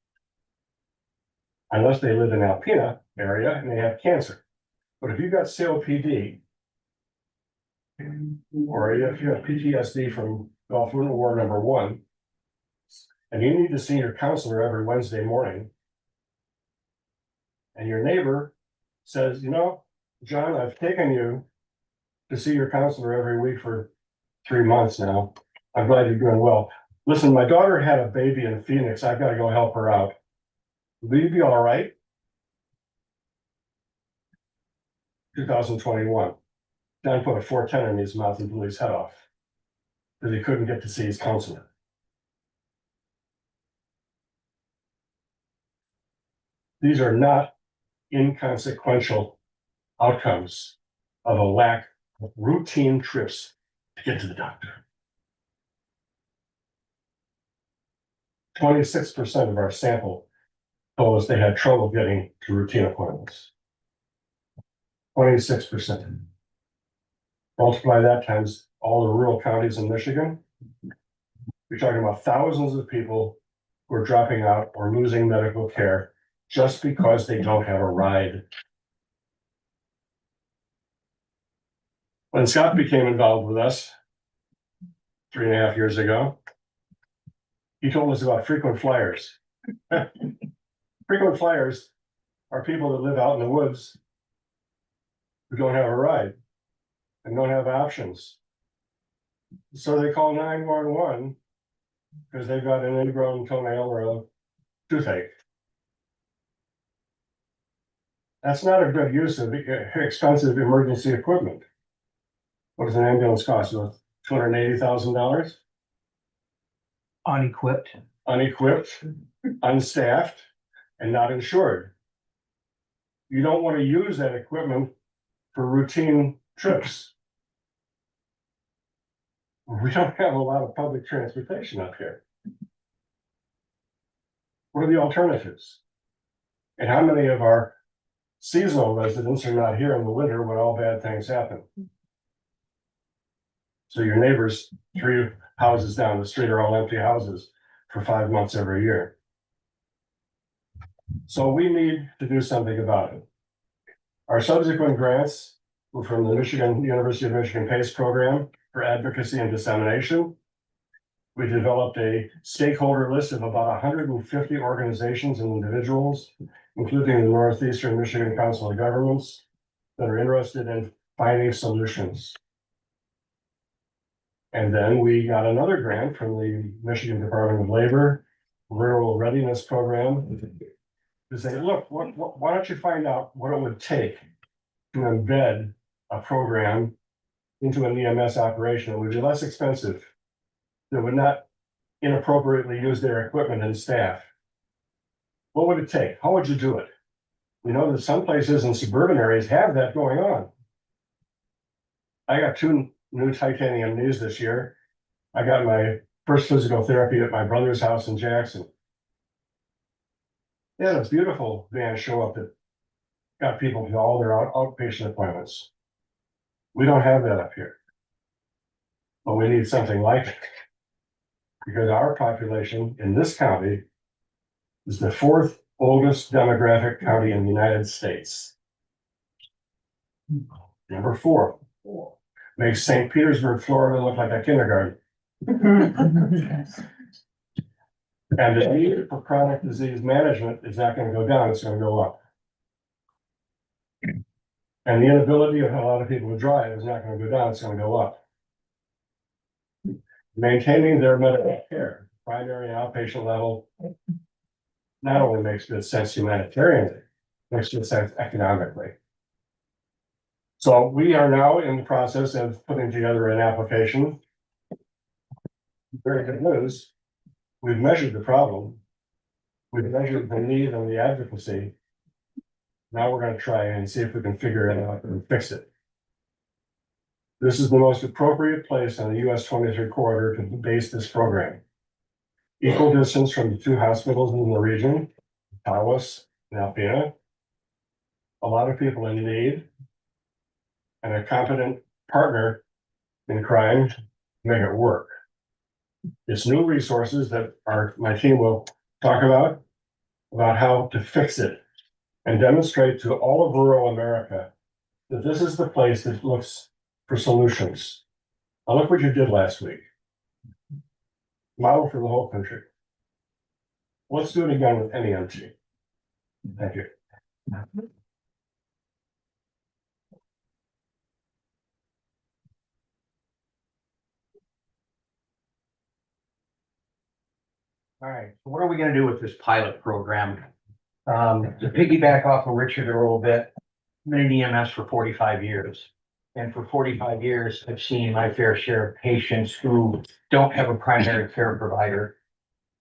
[SPEAKER 9] Unless they live in Alpena area and they have cancer. But if you've got COPD, or if you have PTSD from Gulf War #1, and you need to see your counselor every Wednesday morning, and your neighbor says, you know, John, I've taken you to see your counselor every week for 3 months now. I'm glad you're doing well. Listen, my daughter had a baby in Phoenix. I've got to go help her out. Will you be all right? 2021. John put a 410 in his mouth and blew his head off because he couldn't get to see his counselor. These are not inconsequential outcomes of a lack of routine trips to get to the doctor. 26% of our sample told us they had trouble getting to routine appointments. 26%. Multiply that times all the rural counties in Michigan. You're talking about thousands of people who are dropping out or losing medical care just because they don't have a ride. When Scott became involved with us 3.5 years ago, he told us about frequent flyers. Frequent flyers are people that live out in the woods who don't have a ride and don't have options. So they call 911 because they've got an ingrown toenail or a toothache. That's not a good use of expensive emergency equipment. What does an ambulance cost? $280,000?
[SPEAKER 6] Unequipped.
[SPEAKER 9] Unequipped, unstaffed, and not insured. You don't want to use that equipment for routine trips. We don't have a lot of public transportation up here. What are the alternatives? And how many of our seasonal residents are not here in the winter when all bad things happen? So your neighbors 3 houses down the street are all empty houses for 5 months every year. So we need to do something about it. Our subsequent grants were from the University of Michigan PACE program for advocacy and dissemination. We developed a stakeholder list of about 150 organizations and individuals, including the Northeastern Michigan Council of Governments, that are interested in finding solutions. And then we got another grant from the Michigan Department of Labor Rural Readiness Program to say, look, why don't you find out what it would take to embed a program into an EMS operation that would be less expensive, that would not inappropriately use their equipment and staff. What would it take? How would you do it? We know that some places in suburban areas have that going on. I got 2 new titanium knees this year. I got my first physical therapy at my brother's house in Jackson. They had a beautiful van show up that got people to all their outpatient appointments. We don't have that up here. But we need something like it. Because our population in this county is the 4th oldest demographic county in the United States. Number 4, makes St. Petersburg, Florida look like a kindergarten. And the need for chronic disease management is not gonna go down, it's gonna go up. And the inability of a lot of people to drive is not gonna go down, it's gonna go up. Maintaining their medical care, primary and outpatient level, not only makes good sense humanitarianly, makes good sense economically. So we are now in the process of putting together an application. Very good news. We've measured the problem. We've measured the need and the advocacy. Now we're gonna try and see if we can figure it out and fix it. This is the most appropriate place on the US 23 corridor to base this program. Equal distance from the 2 hospitals in the region, Tawas and Alpena. A lot of people in need. And a competent partner in crime to make it work. It's new resources that my team will talk about how to fix it and demonstrate to all of rural America that this is the place that looks for solutions. Now look what you did last week. Model for the whole country. Let's do it again with NEMT. Thank you.
[SPEAKER 6] All right, so what are we gonna do with this pilot program? To piggyback off of Richard a little bit, I've been in EMS for 45 years. And for 45 years, I've seen my fair share of patients who don't have a primary care provider,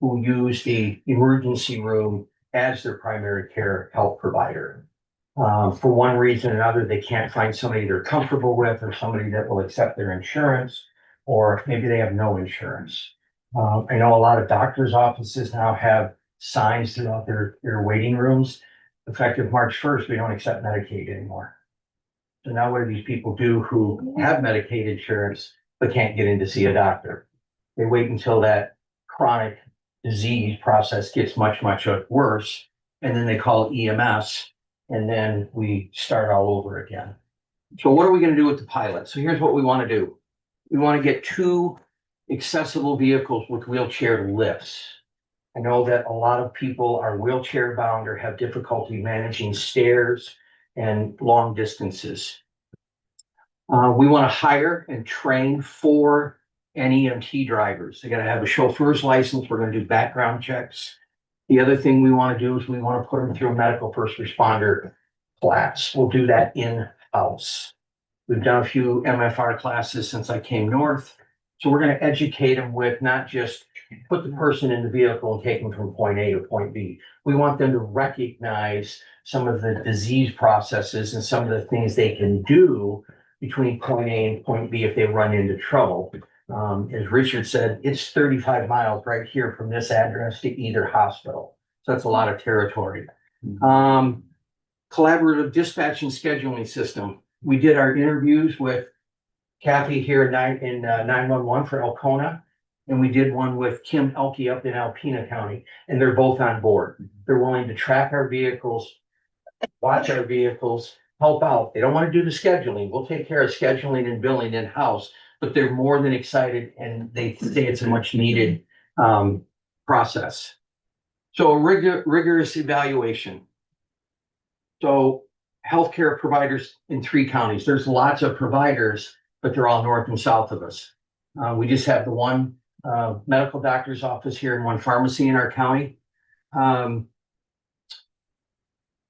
[SPEAKER 6] who use the emergency room as their primary care health provider. For one reason or another, they can't find somebody they're comfortable with or somebody that will accept their insurance, or maybe they have no insurance. I know a lot of doctors' offices now have signs throughout their waiting rooms. Effective March 1st, we don't accept Medicaid anymore. So now what do these people do who have Medicaid insurance but can't get in to see a doctor? They wait until that chronic disease process gets much, much worse, and then they call EMS, and then we start all over again. So what are we gonna do with the pilot? So here's what we wanna do. We wanna get 2 accessible vehicles with wheelchair lifts. I know that a lot of people are wheelchair bound or have difficulty managing stairs and long distances. We want to hire and train 4 NEMT drivers. They got to have a chauffeur's license. We're going to do background checks. The other thing we want to do is we want to put them through a medical first responder class. We'll do that in-house. We've done a few MFR classes since I came north. So we're going to educate them with not just put the person in the vehicle and take them from point A to point B. We want them to recognize some of the disease processes and some of the things they can do between point A and point B if they run into trouble. As Richard said, it's 35 miles right here from this address to either hospital. So that's a lot of territory. Collaborative dispatch and scheduling system. We did our interviews with Kathy here in 911 for Elkona. And we did one with Kim Elke up in Alpena County, and they're both on board. They're willing to track our vehicles, watch our vehicles, help out. They don't want to do the scheduling. We'll take care of scheduling and billing in-house, but they're more than excited and they say it's a much needed process. So a rigorous evaluation. So healthcare providers in 3 counties. There's lots of providers, but they're all north and south of us. We just have the one medical doctor's office here and one pharmacy in our county.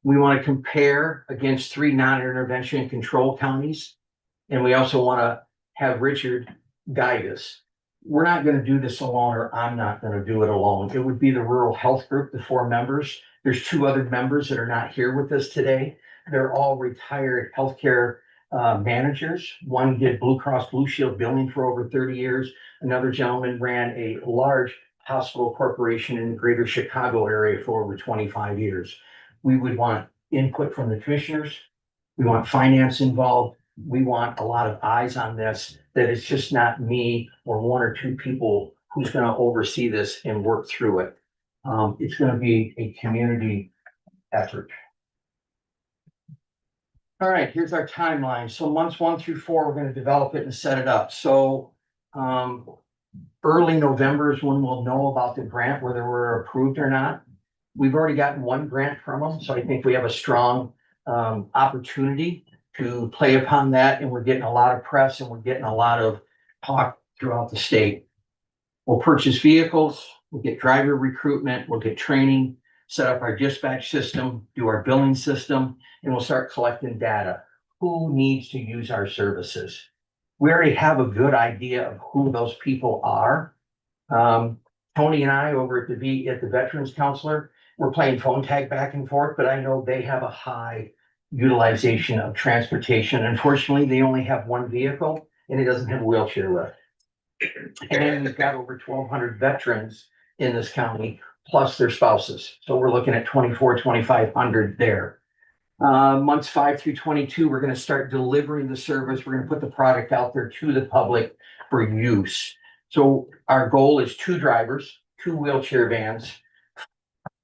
[SPEAKER 6] We want to compare against 3 non-intervention control counties. And we also want to have Richard guide us. We're not going to do this alone, or I'm not going to do it alone. It would be the rural health group, the 4 members. There's 2 other members that are not here with us today. They're all retired healthcare managers. One did Blue Cross Blue Shield billing for over 30 years. Another gentleman ran a large hospital corporation in the greater Chicago area for over 25 years. We would want input from the commissioners. We want finance involved. We want a lot of eyes on this, that it's just not me or 1 or 2 people who's going to oversee this and work through it. It's going to be a community effort. All right, here's our timeline. So months 1 through 4, we're gonna develop it and set it up. So, early November is when we'll know about the grant, whether we're approved or not. We've already gotten one grant from them, so I think we have a strong, opportunity to play upon that, and we're getting a lot of press and we're getting a lot of talk throughout the state. We'll purchase vehicles, we'll get driver recruitment, we'll get training, set up our dispatch system, do our billing system, and we'll start collecting data. Who needs to use our services? We already have a good idea of who those people are. Tony and I over at the Veterans Counselor, we're playing phone tag back and forth, but I know they have a high utilization of transportation. Unfortunately, they only have one vehicle and it doesn't have a wheelchair lift. And we've got over 1,200 veterans in this county, plus their spouses. So we're looking at 2,500 there. Months 5 through 22, we're gonna start delivering the service. We're gonna put the product out there to the public for use. So our goal is 2 drivers, 2 wheelchair vans,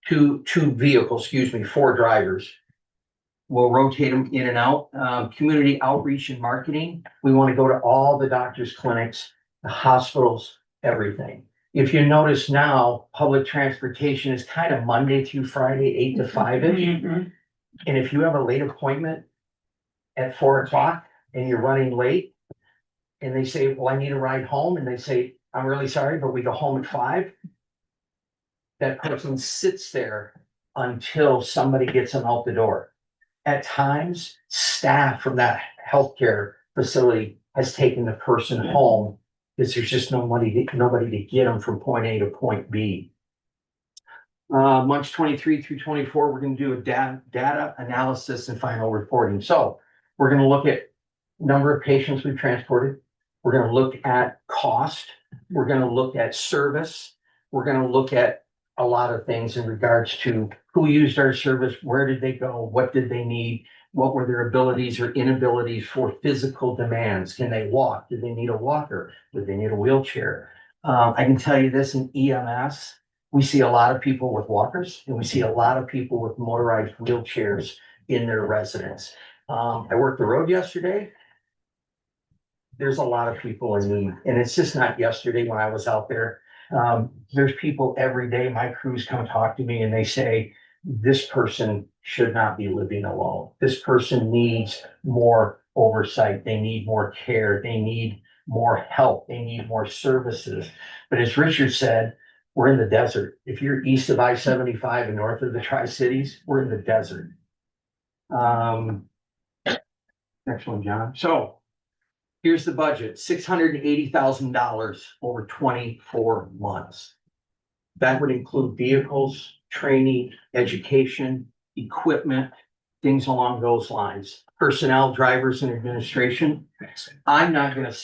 [SPEAKER 6] two vehicles, 4 drivers. We'll rotate them in and out. Community outreach and marketing. We want to go to all the doctors' clinics, the hospitals, everything. If you notice now, public transportation is kind of Monday through Friday, 8 to 5-ish. And if you have a late appointment at 4 o'clock and you're running late, and they say, well, I need a ride home, and they say, I'm really sorry, but we go home at 5. That person sits there until somebody gets them out the door. At times, staff from that healthcare facility has taken the person home because there's just nobody to get them from point A to point B. Months 23 through 24, we're going to do a data analysis and final reporting. So we're going to look at number of patients we've transported. We're going to look at cost. We're going to look at service. We're going to look at a lot of things in regards to who used our service, where did they go, what did they need, what were their abilities or inabilities for physical demands. Can they walk? Did they need a walker? Did they need a wheelchair? I can tell you this, in EMS, we see a lot of people with walkers and we see a lot of people with motorized wheelchairs in their residence. I worked the road yesterday. There's a lot of people in need, and it's just not yesterday when I was out there. There's people every day, my crews come talk to me and they say, this person should not be living alone. This person needs more oversight. They need more care. They need more help. They need more services. But as Richard said, we're in the desert. If you're east of I-75 and north of the Tri-Cities, we're in the desert. Next one, John. So here's the budget, $680,000 over 24 months. That would include vehicles, training, education, equipment, things along those lines. Personnel, drivers, and administration. I'm not gonna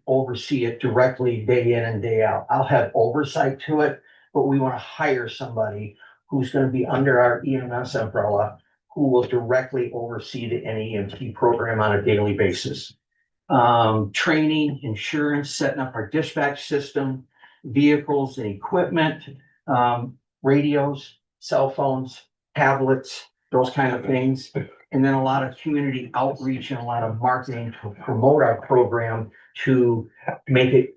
[SPEAKER 6] oversee it directly day in and day out. I'll have oversight to it, but we want to hire somebody who's gonna be under our EMS umbrella, who will directly oversee the NEMT program on a daily basis. Training, insurance, setting up our dispatch system, vehicles and equipment, radios, cell phones, tablets, those kind of things. And then a lot of community outreach and a lot of marketing to promote our program to make it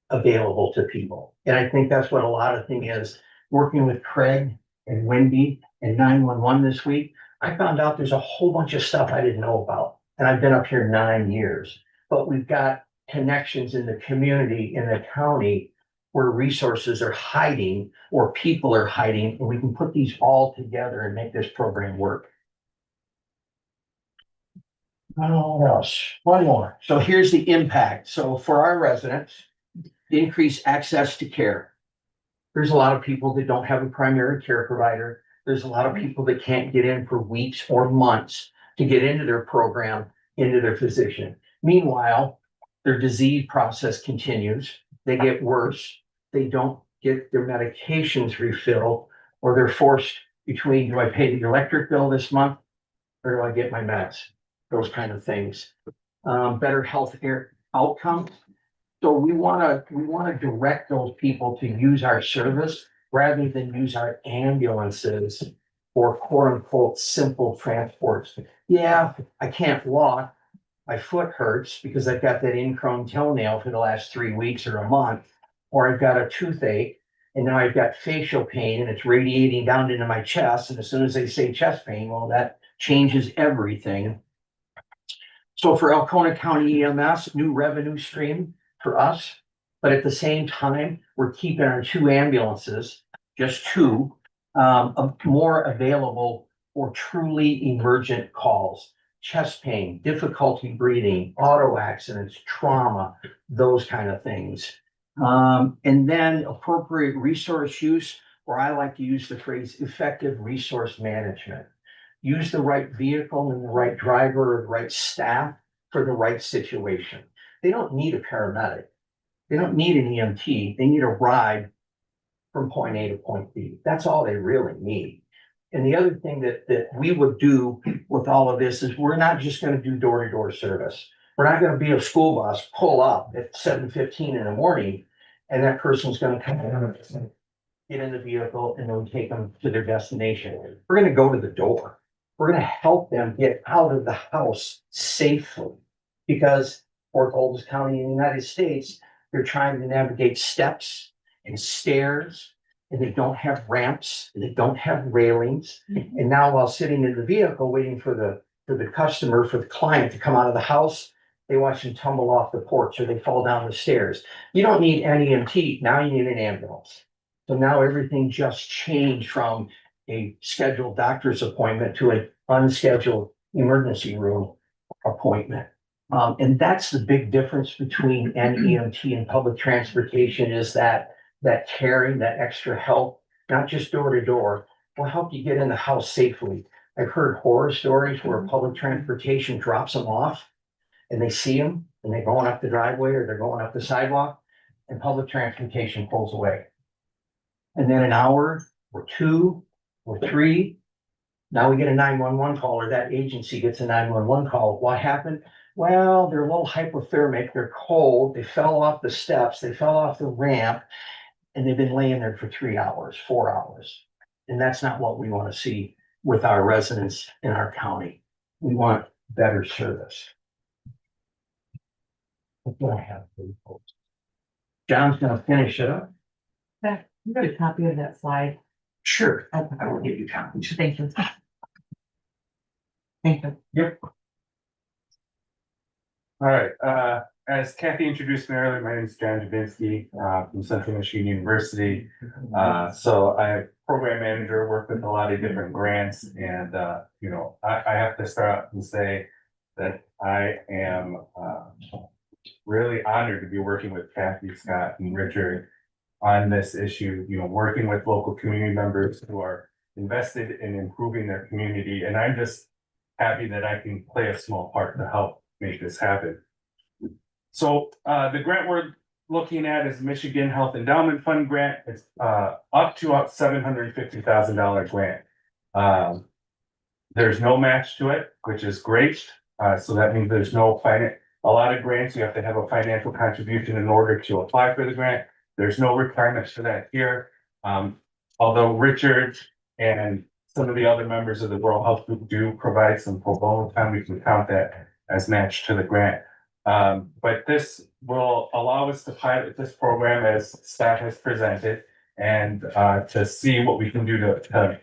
[SPEAKER 6] available to people. And I think that's what a lot of thing is. Working with Craig and Wendy and 911 this week, I found out there's a whole bunch of stuff I didn't know about. And I've been up here 9 years, but we've got connections in the community, in the county, where resources are hiding or people are hiding, and we can put these all together and make this program work. What else? One more. So here's the impact. So for our residents, increase access to care. There's a lot of people that don't have a primary care provider. There's a lot of people that can't get in for weeks or months to get into their program, into their physician. Meanwhile, their disease process continues. They get worse. They don't get their medications refilled, or they're forced between, do I pay the electric bill this month or do I get my meds? Those kind of things. Better health care outcomes. So we want to direct those people to use our service rather than use our ambulances for quote unquote simple transports. Yeah, I can't walk. My foot hurts because I've got that ingrown toenail for the last 3 weeks or a month, or I've got a toothache. And now I've got facial pain and it's radiating down into my chest. And as soon as they say chest pain, well, that changes everything. So for Alcona County EMS, new revenue stream for us. But at the same time, we're keeping our 2 ambulances, just 2, more available for truly emergent calls. Chest pain, difficulty breathing, auto accidents, trauma, those kind of things. And then appropriate resource use, or I like to use the phrase effective resource management. Use the right vehicle and the right driver or the right staff for the right situation. They don't need a paramedic. They don't need an EMT. They need a ride from point A to point B. That's all they really need. And the other thing that we would do with all of this is we're not just going to do door-to-door service. We're not going to be a school bus, pull up at 7:15 in the morning, and that person's going to come in, get in the vehicle, and then we take them to their destination. We're going to go to the door. We're going to help them get out of the house safely. Because Fort Oldest County in the United States, they're trying to navigate steps and stairs, and they don't have ramps, and they don't have railings. And now while sitting in the vehicle waiting for the customer, for the client to come out of the house, they watch them tumble off the porch or they fall down the stairs. You don't need an EMT, now you need an ambulance. So now everything just changed from a scheduled doctor's appointment to an unscheduled emergency room appointment. And that's the big difference between an EMT and public transportation is that caring, that extra help, not just door to door, will help you get in the house safely. I've heard horror stories where public transportation drops them off and they see them and they're going up the driveway or they're going up the sidewalk and public transportation pulls away. And then an hour or 2 or 3, now we get a 911 call or that agency gets a 911 call. What happened? Well, they're a little hypothermic, they're cold, they fell off the steps, they fell off the ramp, and they've been laying there for 3 hours, 4 hours. And that's not what we want to see with our residents in our county. We want better service. What do I have for you folks? John's gonna finish it up.
[SPEAKER 11] You got a copy of that slide?
[SPEAKER 6] Sure, I will give you copies.
[SPEAKER 11] Thank you. Thank you.
[SPEAKER 6] Yep.
[SPEAKER 2] All right, as Kathy introduced me earlier, my name is John Javinsky, from Central Michigan University. So I'm a program manager, work with a lot of different grants, and, you know, I have to start out and say that I am, really honored to be working with Kathy, Scott, and Richard on this issue, you know, working with local community members who are invested in improving their community, and I'm just happy that I can play a small part to help make this happen. So the grant we're looking at is Michigan Health Endowment Fund grant. It's up to $750,000 grant. There's no match to it, which is great. So that means there's no a lot of grants, you have to have a financial contribution in order to apply for the grant. There's no requirements for that here. Although Richard and some of the other members of the Rural Health Group do provide some pro bono time, we can count that as match to the grant. But this will allow us to pilot this program as staff has presented and to see what we can do to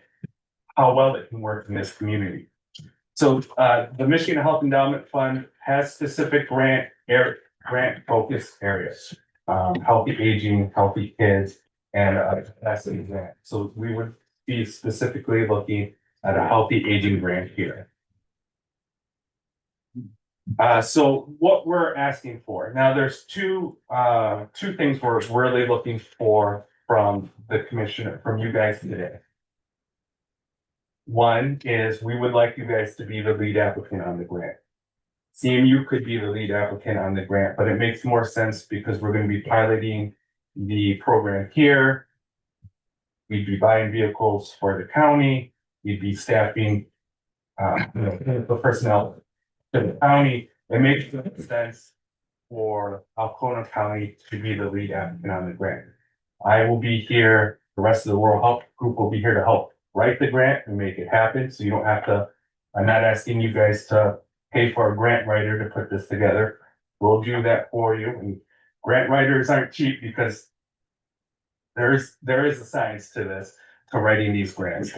[SPEAKER 2] how well it can work in this community. So the Michigan Health Endowment Fund has specific grant focus areas, healthy aging, healthy kids, and capacity grant. So we would be specifically looking at a healthy aging grant here. So what we're asking for now, there's two things we're really looking for from the commissioner, from you guys today. One is we would like you guys to be the lead applicant on the grant. CMU could be the lead applicant on the grant, but it makes more sense because we're going to be piloting the program here. We'd be buying vehicles for the county. We'd be staffing the personnel to the county. It makes sense for Alcona County to be the lead applicant on the grant. I will be here. The rest of the Rural Health Group will be here to help
[SPEAKER 13] write the grant and make it happen, so you don't have to, I'm not asking you guys to pay for a grant writer to put this together. We'll do that for you, and grant writers aren't cheap because there is a science to this, to writing these grants.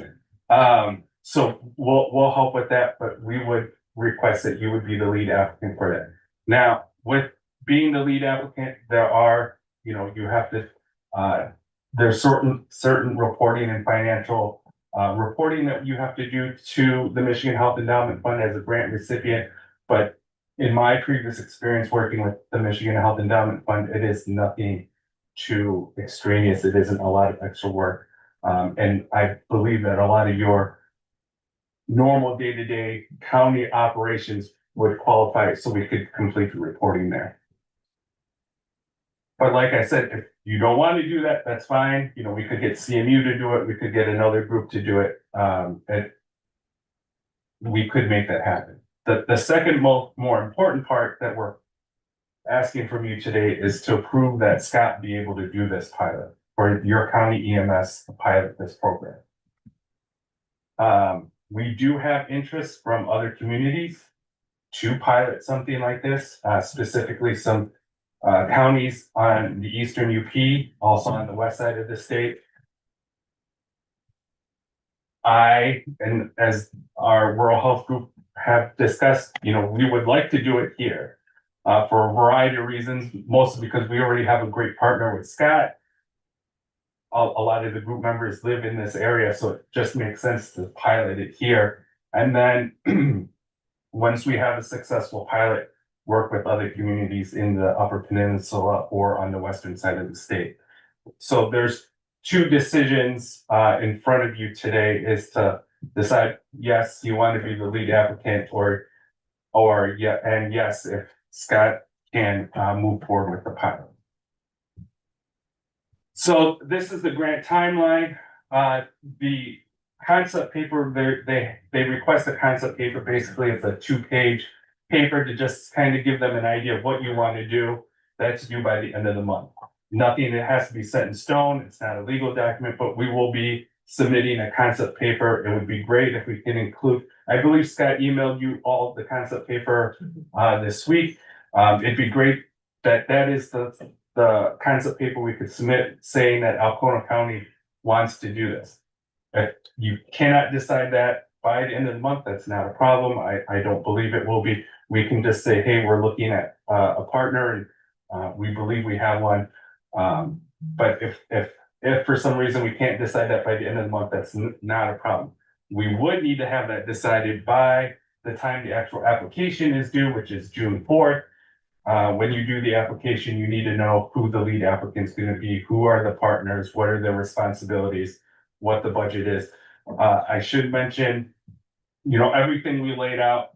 [SPEAKER 13] So we'll help with that, but we would request that you would be the lead applicant for that. Now, with being the lead applicant, there are, you have to, there's certain reporting and financial reporting that you have to do to the Michigan Health Endowment Fund as a grant recipient. But in my previous experience working with the Michigan Health Endowment Fund, it is nothing too extraneous. It isn't a lot of extra work. And I believe that a lot of your normal day-to-day county operations would qualify, so we could complete the reporting there. But like I said, if you don't want to do that, that's fine. We could get CMU to do it. We could get another group to do it. And we could make that happen. The second more important part that we're asking from you today is to approve that Scott be able to do this pilot, or your county EMS to pilot this program. We do have interest from other communities to pilot something like this, specifically some counties on the eastern UP, also on the west side of the state. And as our rural health group have discussed, we would like to do it here for a variety of reasons, mostly because we already have a great partner with Scott. A lot of the group members live in this area, so it just makes sense to pilot it here. And then once we have a successful pilot, work with other communities in the Upper Peninsula or on the western side of the state. So there's two decisions in front of you today, is to decide, yes, you want to be the lead applicant, or yeah, and yes, if Scott can move forward with the pilot. So this is the grant timeline. The concept paper, they request a concept paper. Basically, it's a 2-page paper to just kind of give them an idea of what you want to do. That's due by the end of the month. Nothing that has to be set in stone. It's not a legal document, but we will be submitting a concept paper. It would be great if we can include, I believe Scott emailed you all the concept paper this week. It'd be great that is the concept paper we could submit saying that Alcona County wants to do this. If you cannot decide that by the end of the month, that's not a problem. I don't believe it will be. We can just say, hey, we're looking at a partner, and we believe we have one. But if for some reason we can't decide that by the end of the month, that's not a problem. We would need to have that decided by the time the actual application is due, which is June 4th. When you do the application, you need to know who the lead applicant is going to be, who are the partners, what are their responsibilities, what the budget is. I should mention, everything we laid out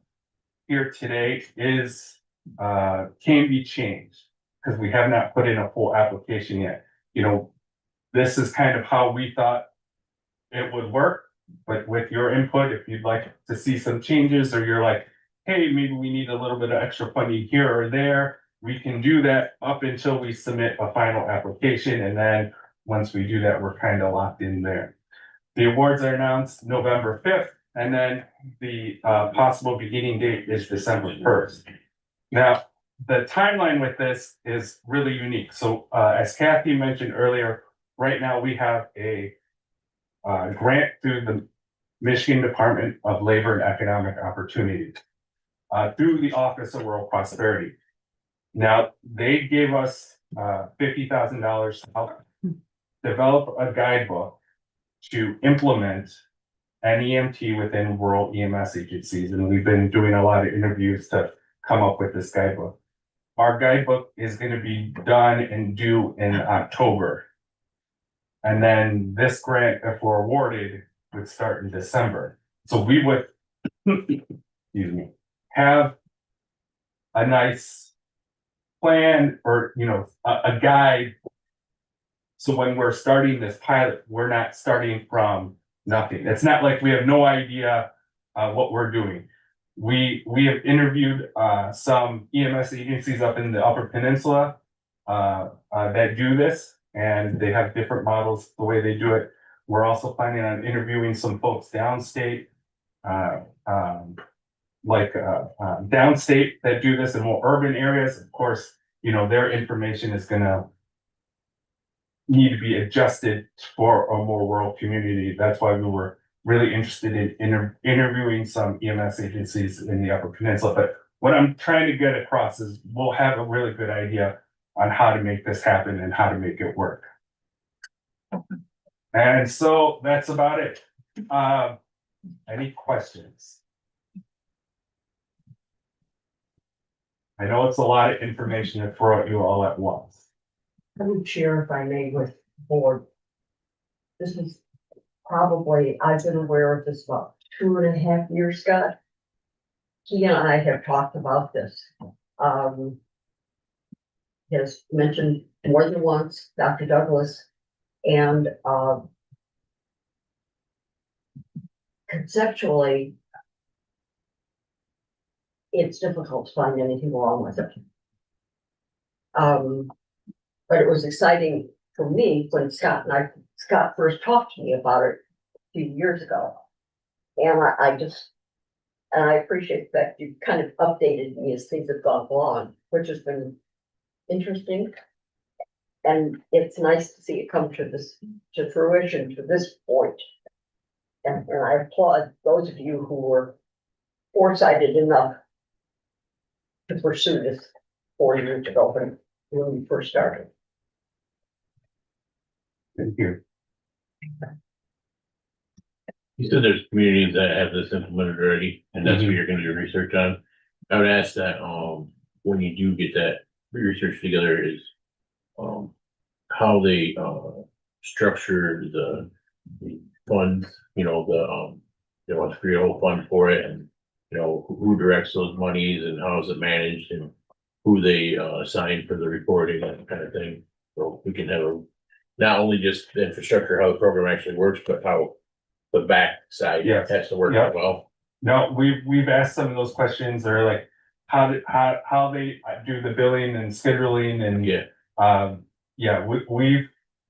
[SPEAKER 13] here today is can be changed because we have not put in a full application yet. This is kind of how we thought it would work, but with your input, if you'd like to see some changes, or you're like, hey, maybe we need a little bit of extra funding here or there, we can do that up until we submit a final application. And then once we do that, we're kind of locked in there. The awards are announced November 5th, and then the possible beginning date is December 1st. Now, the timeline with this is really unique. So as Kathy mentioned earlier, right now we have a grant through the Michigan Department of Labor and Economic Opportunity through the Office of Rural Prosperity. Now, they gave us $50,000 to help develop a guidebook to implement an EMT within rural EMS agencies. And we've been doing a lot of interviews to come up with this guidebook. Our guidebook is going to be done and due in October. And then this grant, if we're awarded, would start in December. So we would, excuse me, have a nice plan, or, a guide. So when we're starting this pilot, we're not starting from nothing. It's not like we have no idea what we're doing. We have interviewed some EMS agencies up in the Upper Peninsula that do this, and they have different models the way they do it. We're also planning on interviewing some folks downstate. Downstate that do this in more urban areas. Of course, you know, their information is gonna need to be adjusted for a more rural community. That's why we were really interested in interviewing some EMS agencies in the Upper Peninsula. But what I'm trying to get across is we'll have a really good idea on how to make this happen and how to make it work. And so that's about it. Any questions? I know it's a lot of information to throw at you all at once.
[SPEAKER 4] I would share if I may with the board. This is probably, I've been aware of this about 2.5 years, Scott. He and I have talked about this. He has mentioned more than once, Dr. Douglas, and conceptually, it's difficult to find anything wrong with it. But it was exciting for me when Scott first talked to me about it a few years ago. And I appreciate that you kind of updated me as things have gone along, which has been interesting. And it's nice to see it come to fruition to this point. And I applaud those of you who were foresighted enough to pursue this 4 years ago when we first started.
[SPEAKER 13] Thank you.
[SPEAKER 2] You said there's communities that have this implemented already, and that's what you're gonna do research on. I would ask that, when you do get that research together is, how they, structure the funds, you know, they want to create a whole fund for it, and, you know, who directs those monies and how is it managed and who they, assign for the reporting and that kind of thing. So we can have not only just the infrastructure, how the program actually works, but how the back side
[SPEAKER 13] Yes.
[SPEAKER 2] has to work
[SPEAKER 13] Yeah.
[SPEAKER 2] as well.
[SPEAKER 13] No, we've asked some of those questions. They're like, how they do the billing and scheduling and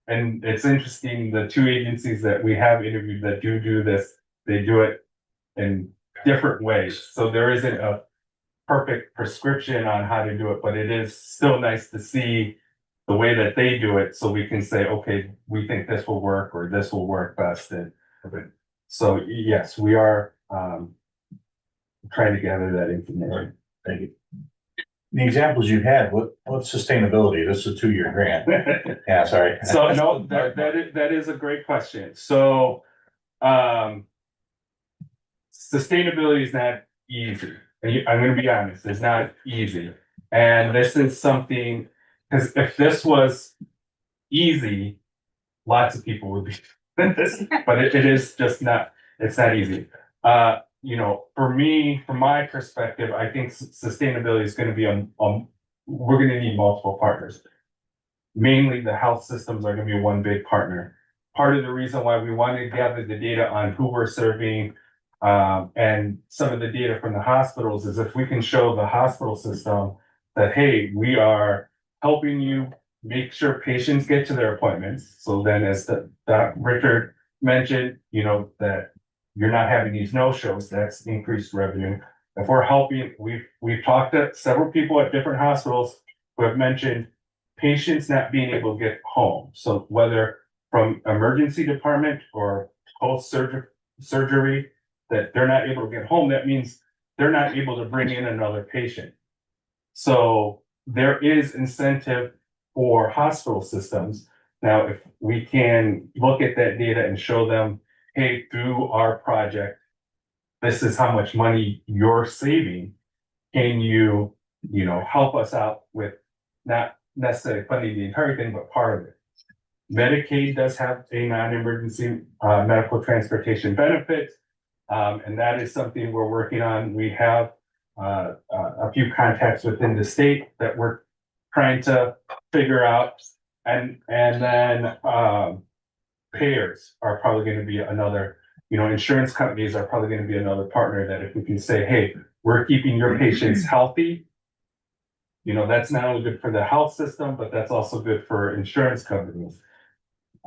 [SPEAKER 13] and it's interesting, the two agencies that we have interviewed that do this, they do it in different ways. So there isn't a perfect prescription on how to do it, but it is still nice to see the way that they do it. So we can say, okay, we think this will work or this will work best. And so, yes, we are, trying to gather that information.
[SPEAKER 2] Thank you.
[SPEAKER 5] The examples you had, what's sustainability? This is a 2-year grant. Yeah, sorry.
[SPEAKER 13] So no, that is a great question. So, sustainability is not easy. And I'm gonna be honest, it's not easy. And this is something, because if this was easy, lots of people would be doing this, but it is just not, it's not easy. You know, for me, from my perspective, I think sustainability is gonna be we're gonna need multiple partners. Mainly the health systems are gonna be one big partner. Part of the reason why we wanted to gather the data on who we're serving, and some of the data from the hospitals is if we can show the hospital system that, hey, we are helping you make sure patients get to their appointments. So then as Richard mentioned, you know, that you're not having these no-shows, that's increased revenue. If we're helping, we've talked to several people at different hospitals who have mentioned patients not being able to get home. So whether from emergency department or post-surgery, that they're not able to get home, that means they're not able to bring in another patient. So there is incentive for hospital systems. Now, if we can look at that data and show them, hey, through our project, this is how much money you're saving. Can you help us out with not necessarily funding the entire thing, but part of it. Medicaid does have a non-emergency medical transportation benefit. And that is something we're working on. We have a few contacts within the state that we're trying to figure out. And then payers are probably going to be another, insurance companies are probably going to be another partner that if we can say, hey, we're keeping your patients healthy, that's not only good for the health system, but that's also good for insurance companies.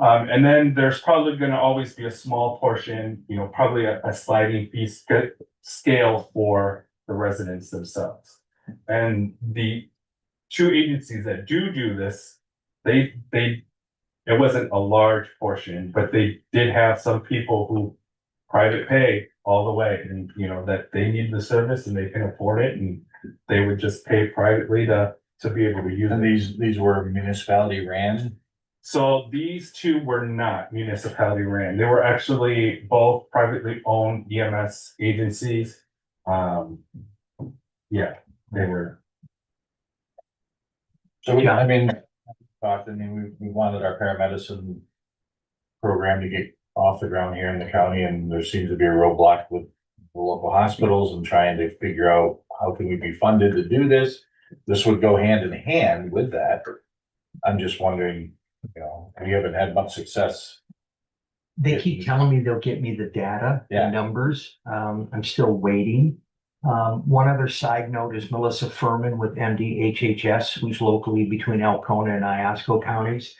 [SPEAKER 13] And then there's probably gonna always be a small portion, you know, probably a sliding fee scale for the residents themselves. And the two agencies that do this, it wasn't a large portion, but they did have some people who private pay all the way, and you know, that they need the service and they can afford it, and they would just pay privately to be able to use
[SPEAKER 5] And
[SPEAKER 13] it.
[SPEAKER 5] these were municipality ran.
[SPEAKER 13] So these two were not municipality ran. They were actually both privately owned EMS agencies. Yeah, they were.
[SPEAKER 5] So we, I mean, we wanted our paramedicine program to get off the ground here in the county, and there seems to be a roadblock with the local hospitals and trying to figure out how can we be funded to do this. This would go hand in hand with that. I'm just wondering, you know, we haven't had much success.
[SPEAKER 14] They keep telling me they'll get me the data, the
[SPEAKER 5] Yeah.
[SPEAKER 14] numbers. I'm still waiting. One other side note is Melissa Furman with MDHHS, who's locally between Alcona and Iosco counties.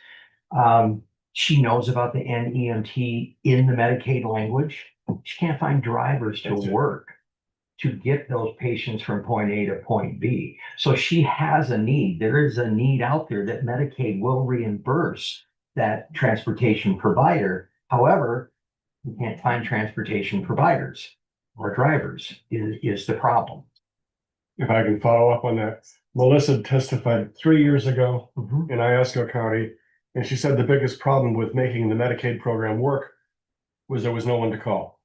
[SPEAKER 14] She knows about the NEMT in the Medicaid language. She can't find drivers to work to get those patients from point A to point B. So she has a need. There is a need out there that Medicaid will reimburse that transportation provider. However, we can't find transportation providers or drivers is the problem.
[SPEAKER 9] If I can follow up on that, Melissa testified 3 years ago in Iosco County, and she said the biggest problem with making the Medicaid program work was there was no one to call.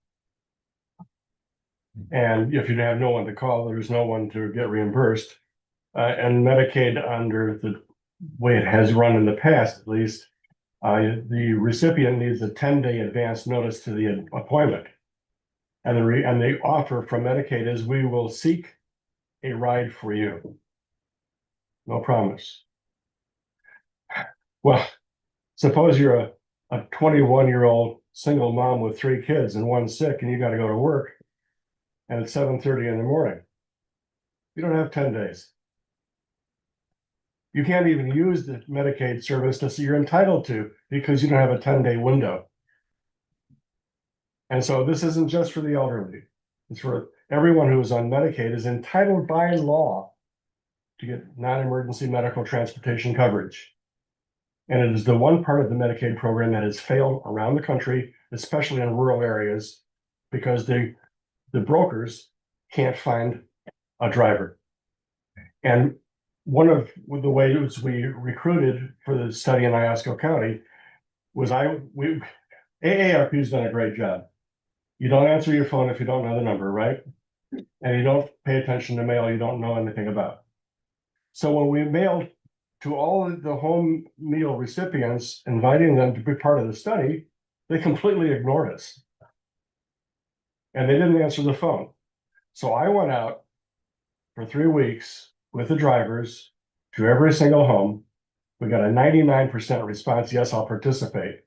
[SPEAKER 9] And if you have no one to call, there's no one to get reimbursed. And Medicaid, under the way it has run in the past, at least, the recipient needs a 10-day advance notice to the appointment. And the offer from Medicaid is we will seek a ride for you. No promise. Well, suppose you're a 21-year-old single mom with 3 kids and one sick, and you got to go to work, and it's 7:30 in the morning. You don't have 10 days. You can't even use the Medicaid service that you're entitled to because you don't have a 10-day window. And so this isn't just for the elderly. It's for everyone who is on Medicaid is entitled by law to get non-emergency medical transportation coverage. And it is the one part of the Medicaid program that has failed around the country, especially in rural areas, because the brokers can't find a driver. And one of the ways we recruited for the study in Iosco County was AARP's done a great job. You don't answer your phone if you don't know the number, right? And you don't pay attention to mail you don't know anything about. So when we mailed to all of the home meal recipients, inviting them to be part of the study, they completely ignored us. And they didn't answer the phone. So I went out for 3 weeks with the drivers to every single home. We got a 99% response, yes, I'll participate.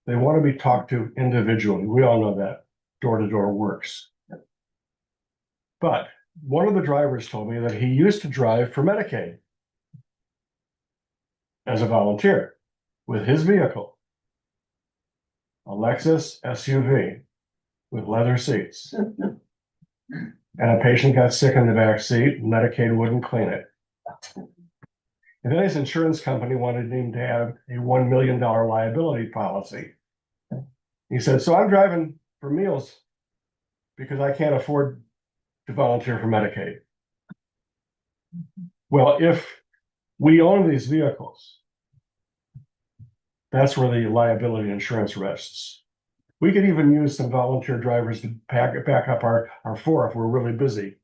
[SPEAKER 9] They want to be talked to individually. We all know that door-to-door works. But one of the drivers told me that he used to drive for Medicaid as a volunteer with his vehicle, a Lexus SUV with leather seats. And a patient got sick in the back seat, Medicaid wouldn't clean it. And then his insurance company wanted him to have a $1 million liability policy. He said, so I'm driving for meals because I can't afford to volunteer for Medicaid. Well, if we own these vehicles, that's where the liability insurance rests. We could even use some volunteer drivers to back up our four if we're really busy,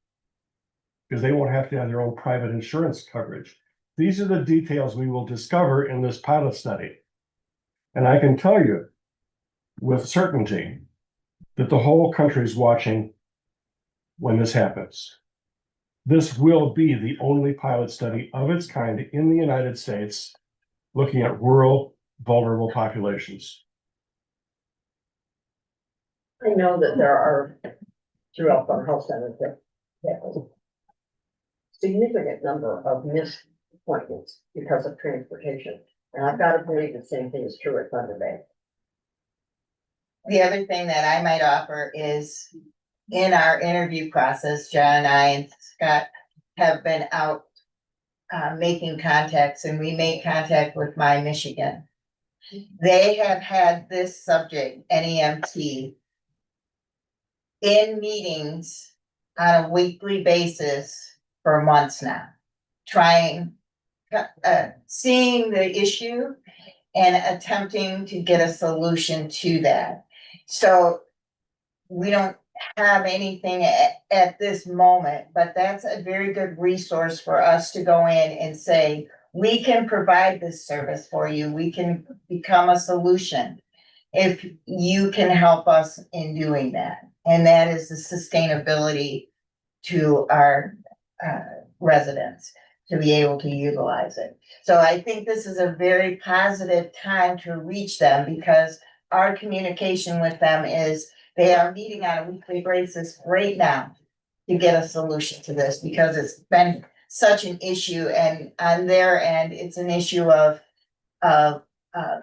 [SPEAKER 9] because they won't have to have their own private insurance coverage. These are the details we will discover in this pilot study. And I can tell you with certainty that the whole country is watching when this happens. This will be the only pilot study of its kind in the United States looking at rural vulnerable populations.
[SPEAKER 4] I know that there are throughout our health centers that have a significant number of missed appointments because of transportation. And I've got to believe the same thing is true at Thunder Bay.
[SPEAKER 3] The other thing that I might offer is in our interview process, John and I and Scott have been out making contacts, and we made contact with My Michigan. They have had this subject, NEMT, in meetings on a weekly basis for months now, trying, seeing the issue and attempting to get a solution to that. So we don't have anything at this moment, but that's a very good resource for us to go in and say, we can provide this service for you. We can become a solution if you can help us in doing that. And that is the sustainability to our residents to be able to utilize it. So I think this is a very positive time to reach them, because our communication with them is they are meeting on a weekly basis right now to get a solution to this, because it's been such an issue, and on their end, it's an issue of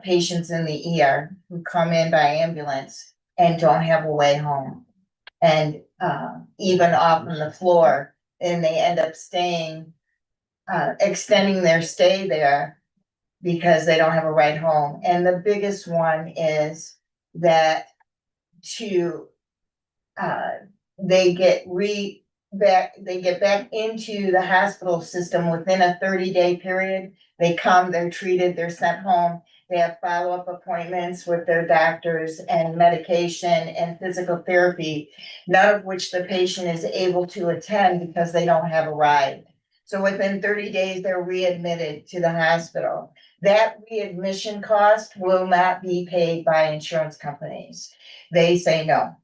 [SPEAKER 3] patients in the ER who come in by ambulance and don't have a way home. And even off on the floor, and they end up staying, extending their stay there because they don't have a ride home. And the biggest one is that they get back into the hospital system within a 30-day period. They come, they're treated, they're sent home. They have follow-up appointments with their doctors and medication and physical therapy, none of which the patient is able to attend because they don't have a ride. So within 30 days, they're readmitted to the hospital. That readmission cost will not be paid by insurance companies. They say no.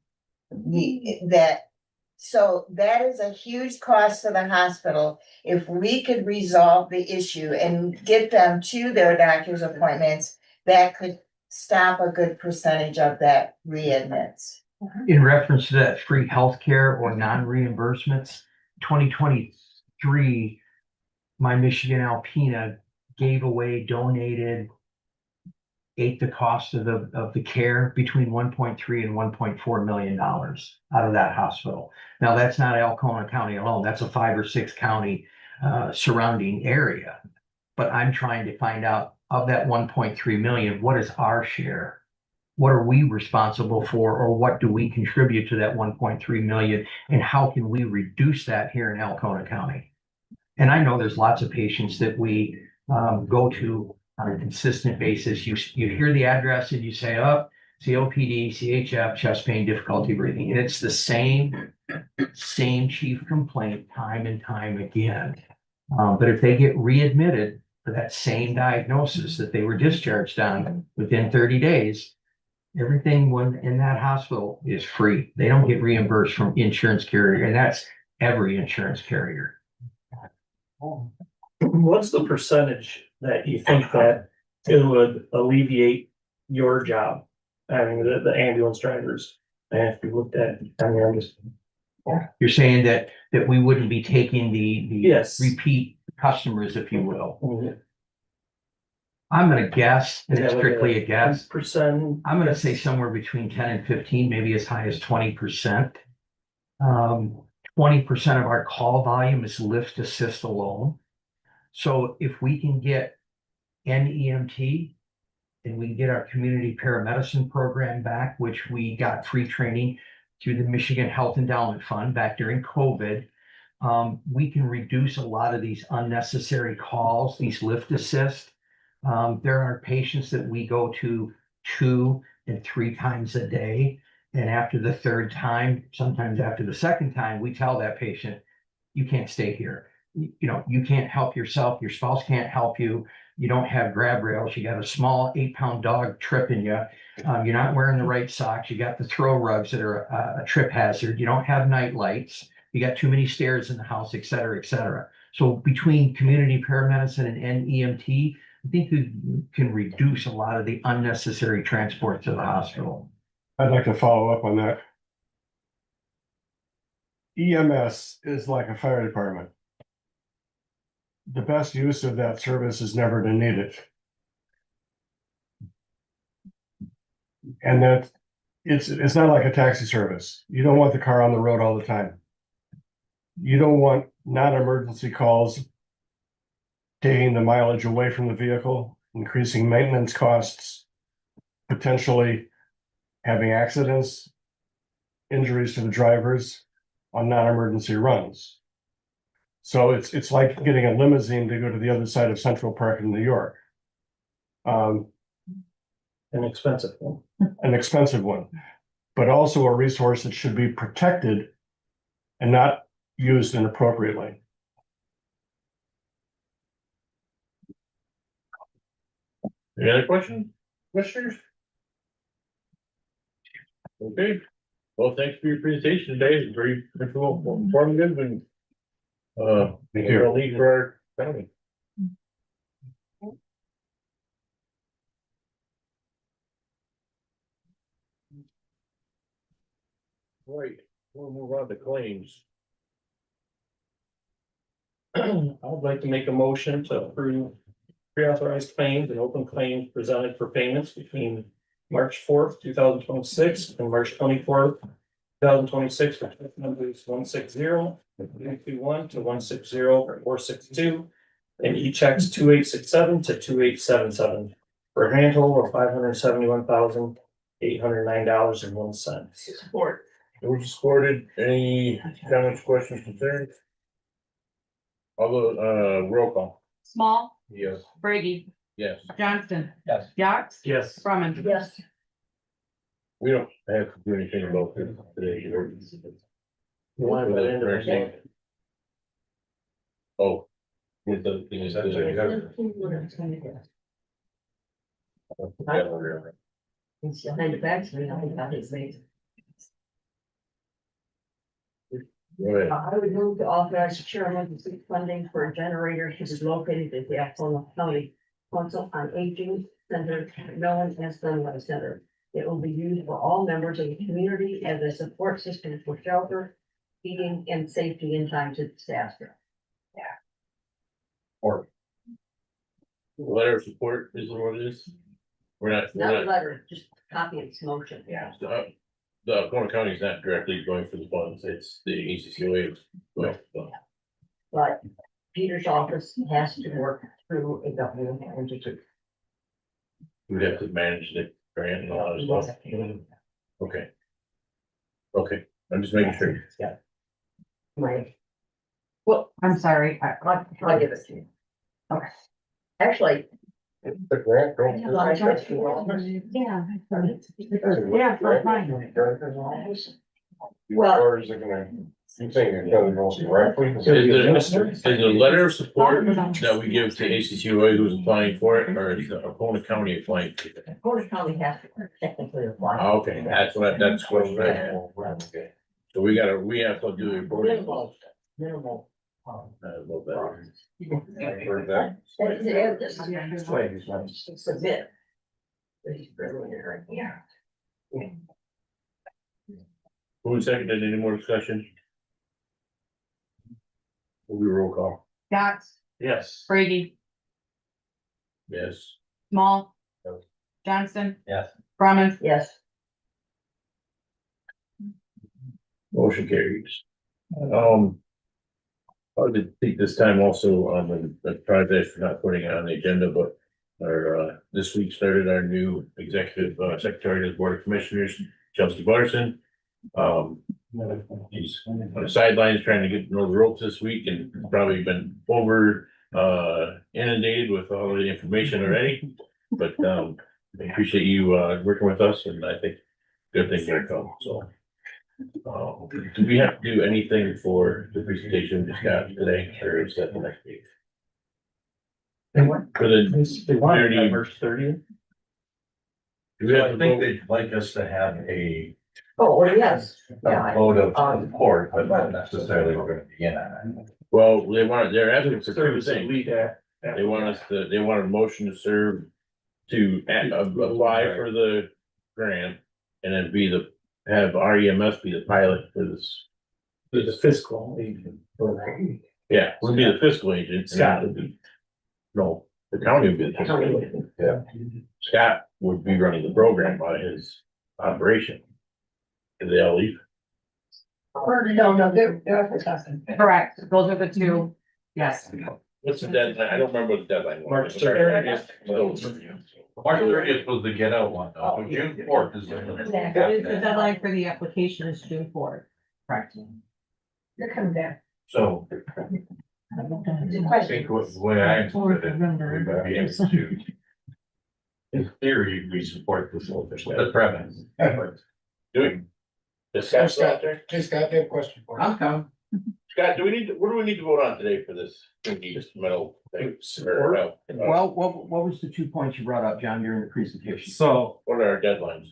[SPEAKER 3] So that is a huge cost to the hospital. If we could resolve the issue and get them to their doctor's appointments, that could stop a good percentage of that readmits.
[SPEAKER 14] In reference to that free healthcare or non-reimbursements, 2023, My Michigan Alpena gave away, donated, ate the cost of the care between 1.3 and 1.4 million dollars out of that hospital. Now, that's not Alcona County alone. That's a 5 or 6 county surrounding area. But I'm trying to find out, of that 1.3 million, what is our share? What are we responsible for, or what do we contribute to that 1.3 million? And how can we reduce that here in Alcona County? And I know there's lots of patients that we go to on a consistent basis. You hear the address and you say, oh, COPD, CHF, chest pain, difficulty breathing. And it's the same chief complaint time and time again. But if they get readmitted for that same diagnosis that they were discharged on within 30 days, everything in that hospital is free. They don't get reimbursed from insurance carrier, and that's every insurance carrier.
[SPEAKER 2] What's the percentage that you think that it would alleviate your job? Having the ambulance drivers, and if you looked at, I mean, I'm just.
[SPEAKER 14] You're saying that we wouldn't be taking the
[SPEAKER 2] Yes.
[SPEAKER 14] repeat customers, if you will.
[SPEAKER 2] Mhm.
[SPEAKER 14] I'm gonna guess, and it's
[SPEAKER 2] Is that like
[SPEAKER 14] strictly a guess.
[SPEAKER 2] 10%?
[SPEAKER 14] I'm gonna say somewhere between 10 and 15, maybe as high as 20%. 20% of our call volume is lift assist alone. So if we can get NEMT and we can get our community paramedicine program back, which we got free training through the Michigan Health Endowment Fund back during COVID, we can reduce a lot of these unnecessary calls, these lift assist. There are patients that we go to 2 and 3 times a day. And after the 3rd time, sometimes after the 2nd time, we tell that patient, you can't stay here. You can't help yourself. Your spouse can't help you. You don't have grab rails. You got a small 8-pound dog tripping you. You're not wearing the right socks. You got the throw rugs that are a trip hazard. You don't have night lights. You got too many stairs in the house, et cetera, et cetera. So between community paramedicine and NEMT, I think we can reduce a lot of the unnecessary transport to the hospital.
[SPEAKER 9] I'd like to follow up on that. EMS is like a fire department. The best use of that service is never to need it. And that, it's not like a taxi service. You don't want the car on the road all the time. You don't want non-emergency calls, taking the mileage away from the vehicle, increasing maintenance costs, potentially having accidents, injuries to the drivers on non-emergency runs. So it's like getting a limousine to go to the other side of Central Park in New York.
[SPEAKER 2] An expensive one.
[SPEAKER 9] An expensive one, but also a resource that should be protected and not used inappropriately.
[SPEAKER 2] Any other questions, commissioners? Okay, well, thanks for your presentation today, it's very informative and a lead for our county. Right, we'll move on to claims.
[SPEAKER 15] I would like to make a motion to approve pre-authorized claims and open claims presented for payments between March 4th, 2026 and March 24th, 2026 for check numbers 160-321 to 160-462 and e-checks 2867 to 2877 for a grand total of $571,809.01.
[SPEAKER 7] Support.
[SPEAKER 2] It was supported, any comments, questions, concerns? Although, roll call.
[SPEAKER 11] Small,
[SPEAKER 2] Yes.
[SPEAKER 11] Brady,
[SPEAKER 2] Yes.
[SPEAKER 11] Johnston.
[SPEAKER 5] Yes.
[SPEAKER 11] Yax.
[SPEAKER 9] Yes.
[SPEAKER 11] Brumman.
[SPEAKER 4] Yes.
[SPEAKER 2] We don't have to do anything about this today. Oh. With the thing is.
[SPEAKER 4] It's behind the back, so we don't think that is amazing.
[SPEAKER 2] Go ahead.
[SPEAKER 4] I would move to authorize the chairman to seek funding for a generator to be located at the Alcona County Council on Aging Center, known as Sunlight Center. It will be used for all members of the community as a support system for shelter, heating, and safety in times of disaster.
[SPEAKER 2] Or. Letter of support is what it is. We're not,
[SPEAKER 4] Not a
[SPEAKER 2] we're not,
[SPEAKER 4] letter, just copy of this motion.
[SPEAKER 2] yeah, the Corner County is not directly going for the funds, it's the ACCOA.
[SPEAKER 4] But Peter's office has to work through a government entity.
[SPEAKER 2] We'd have to manage the grant and all that stuff. Okay. Okay, I'm just making sure.
[SPEAKER 4] Yeah.
[SPEAKER 11] Well, I'm sorry.
[SPEAKER 4] I'll give it to you. Okay. Actually.
[SPEAKER 2] The grant.
[SPEAKER 11] Yeah. Yeah, for mine.
[SPEAKER 4] Well.
[SPEAKER 2] Is the letter of support that we give to ACCOA who's applying for it, or is the Alcona County applying?
[SPEAKER 4] Porter County has to technically apply.
[SPEAKER 2] Okay, that's what I had. So we have to do the reporting.
[SPEAKER 4] Minimal.
[SPEAKER 2] A little better.
[SPEAKER 4] Submit. These preliminary, yeah.
[SPEAKER 2] Who seconded, any more discussion? We'll do a roll call.
[SPEAKER 11] Yax,
[SPEAKER 9] Yes.
[SPEAKER 11] Brady,
[SPEAKER 2] Yes.
[SPEAKER 11] Small.
[SPEAKER 2] Yes.
[SPEAKER 11] Johnston.
[SPEAKER 5] Yes.
[SPEAKER 11] Brumman.
[SPEAKER 4] Yes.
[SPEAKER 2] Motion carries. I did think this time also on the project for not putting it on the agenda, but our, this week started our new executive secretary of the Board of Commissioners, Chelsea Barson. He's on the sidelines trying to get to know the ropes this week and probably been inundated with all the information already. But I appreciate you working with us, and I think good things are coming, so. Do we have to do anything for the presentation we just got today, or is that the next week? For the
[SPEAKER 15] March 30th.
[SPEAKER 2] do we have
[SPEAKER 5] I
[SPEAKER 2] to
[SPEAKER 5] think
[SPEAKER 2] vote?
[SPEAKER 5] they'd like us to have a
[SPEAKER 4] Oh, yes. Yeah.
[SPEAKER 5] vote of support, but not necessarily we're gonna be in on it.
[SPEAKER 2] Well, they're asking for two
[SPEAKER 15] Service and
[SPEAKER 2] things.
[SPEAKER 15] lead
[SPEAKER 2] They want a motion to serve to apply for the grant and then have REMS be the pilot for this.
[SPEAKER 15] the fiscal agent.
[SPEAKER 2] Yeah, we'll be the fiscal agent.
[SPEAKER 15] Scott would be.
[SPEAKER 2] No, The county would be. Yeah. Scott would be running the program on his operation. Is they all leave?
[SPEAKER 4] No, they're advertising.
[SPEAKER 16] Correct, those are the two, yes.
[SPEAKER 2] What's the deadline? I don't remember what the deadline was.
[SPEAKER 15] March 30th.
[SPEAKER 5] March 30th was the get out one, though. So June 4th is.
[SPEAKER 16] The deadline for the application is June 4th. Correct.
[SPEAKER 4] They're coming back.
[SPEAKER 5] So I think the way I understood it, we would be able to. In theory, we support this official, the premise.
[SPEAKER 2] Doing. Scott,
[SPEAKER 6] Scott, I have a question for you.
[SPEAKER 16] I'm coming.
[SPEAKER 2] Scott, what do we need to vote on today for this metal thing?
[SPEAKER 14] Well, what was the 2 points you brought up, John, during the presentation?
[SPEAKER 13] So,
[SPEAKER 2] What are our deadlines?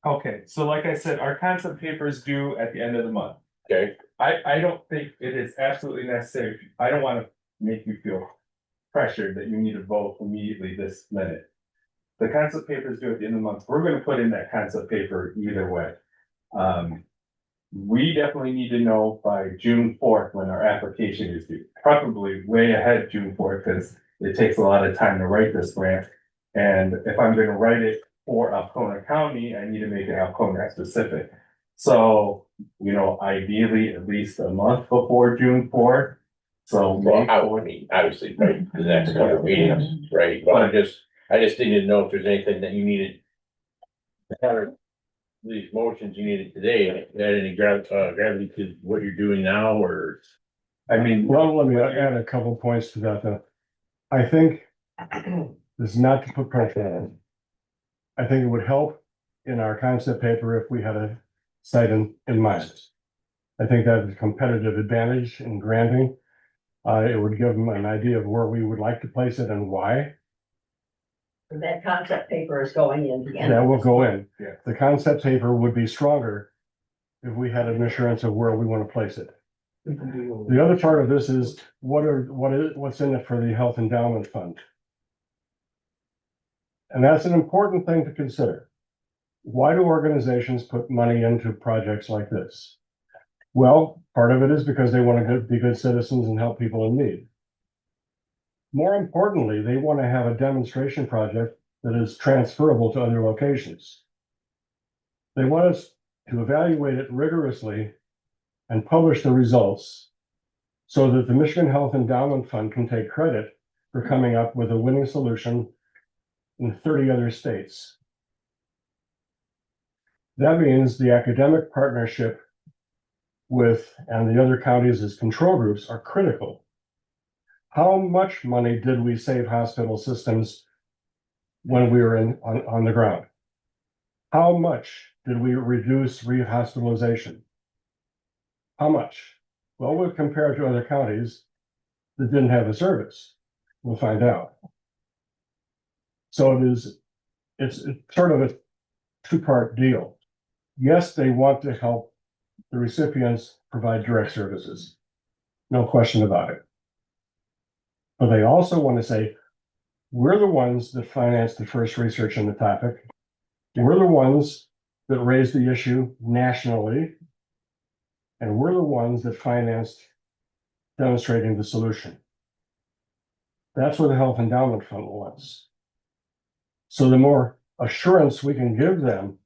[SPEAKER 13] okay, so like I said, our concept paper is due at the end of the month.
[SPEAKER 2] Okay,
[SPEAKER 13] I don't think it is absolutely necessary. I don't wanna make you feel pressured that you need to vote immediately this minute. The concept paper is due at the end of the month. We're gonna put in that concept paper either way. We definitely need to know by June 4th when our application is due, probably way ahead June 4th, because it takes a lot of time to write this grant. And if I'm gonna write it for Alcona County, I need to make it Alcona specific. So, you know, ideally at least a month before June 4th. So.
[SPEAKER 2] well, I mean, obviously, right, the next couple of meetings, right, but I just didn't know if there's anything that you needed. These motions you needed today, had any gravity to what you're doing now, or?
[SPEAKER 13] I mean,
[SPEAKER 9] Well, let me add a couple points to that, though. I think this is not to put pressure on. I think it would help in our concept paper if we had a site in mind. I think that is a competitive advantage in granting. It would give them an idea of where we would like to place it and why.
[SPEAKER 4] That concept paper is going in again.
[SPEAKER 9] That will go in.
[SPEAKER 13] Yeah.
[SPEAKER 9] The concept paper would be stronger if we had an assurance of where we want to place it. The other part of this is what's in it for the Health Endowment Fund. And that's an important thing to consider. Why do organizations put money into projects like this? Well, part of it is because they want to be good citizens and help people in need. More importantly, they want to have a demonstration project that is transferable to other locations. They want us to evaluate it rigorously and publish the results so that the Michigan Health Endowment Fund can take credit for coming up with a winning solution in 30 other states. That means the academic partnership with and the other counties as control groups are critical. How much money did we save hospital systems when we were on the ground? How much did we reduce rehospitalization? How much? Well, we'll compare it to other counties that didn't have a service. We'll find out. So it's sort of a two-part deal. Yes, they want to help the recipients provide direct services. No question about it. But they also want to say, we're the ones that financed the first research on the topic. We're the ones that raised the issue nationally. And we're the ones that financed demonstrating the solution. That's what the Health Endowment Fund wants. So the more assurance we can give them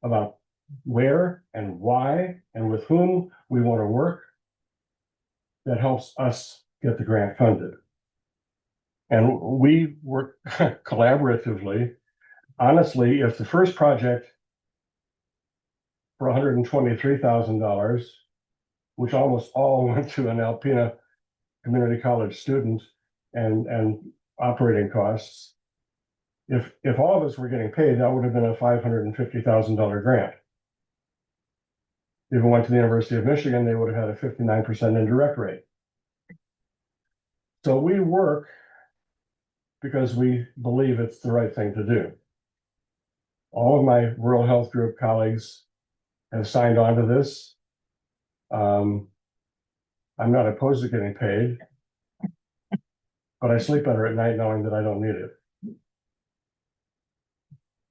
[SPEAKER 9] about where and why and with whom we want to work, that helps us get the grant funded. And we work collaboratively. Honestly, if the first project for $123,000, which almost all went to an Alpena Community College student and operating costs, if all of us were getting paid, that would have been a $550,000 grant. If it went to the University of Michigan, they would have had a 59% indirect rate. So we work because we believe it's the right thing to do. All of my rural health group colleagues have signed on to this. I'm not opposed to getting paid, but I sleep better at night knowing that I don't need it.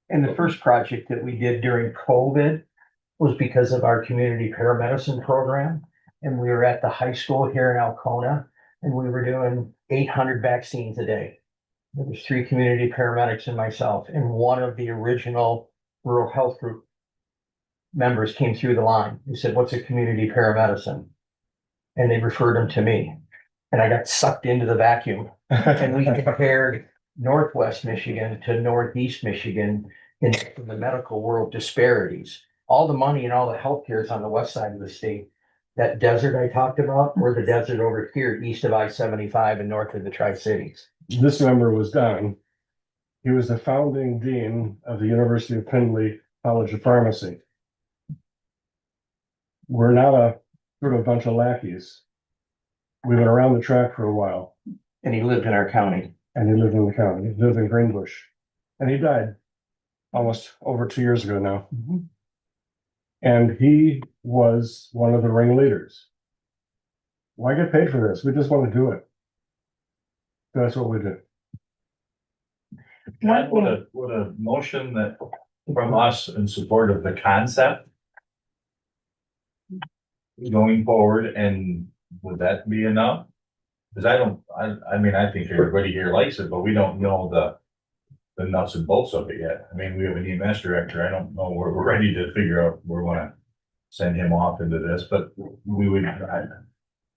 [SPEAKER 14] And the first project that we did during COVID was because of our community paramedicine program. And we were at the high school here in Alcona, and we were doing 800 vaccines a day. There was 3 community paramedics and myself, and one of the original rural health group members came through the line. He said, "What's a community paramedicine?" And they referred him to me, and I got sucked into the vacuum. And we compared Northwest Michigan to Northeast Michigan in the medical world disparities. All the money and all the healthcare is on the west side of the state. That desert I talked about, or the desert over here east of I-75 and north of the Tri-Cities.
[SPEAKER 9] This member was Don. He was the founding dean of the University of Findlay College of Pharmacy. We're not a sort of bunch of lackeys. We've been around the track for a while.
[SPEAKER 14] And he lived in our county.
[SPEAKER 9] And he lived in the county. He lived in Greenbush. And he died almost over 2 years ago now. And he was one of the ringleaders. Why get paid for this? We just want to do it. That's what we do.
[SPEAKER 5] And would a motion that from us in support of the concept going forward, and would that be enough? Because I mean, I think everybody here likes it, but we don't know the nuts and bolts of it yet. I mean, we have an EMS director. I don't know, we're ready to figure out where we want to send him off into this, but we would,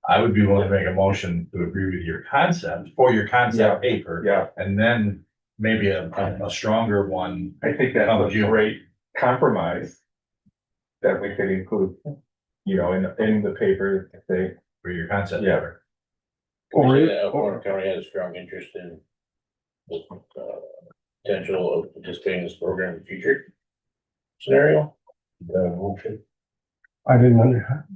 [SPEAKER 5] I would be willing to make a motion to agree with your concept for your concept paper.
[SPEAKER 13] Yeah,
[SPEAKER 5] And then maybe a stronger one.
[SPEAKER 13] I think that's a great compromise that we could include, you know, in the paper, if they.
[SPEAKER 5] For your concept.
[SPEAKER 13] Yeah.
[SPEAKER 5] paper.
[SPEAKER 2] Elkhorn County has a strong interest in the potential of participating in this program in the future scenario.
[SPEAKER 9] I didn't under.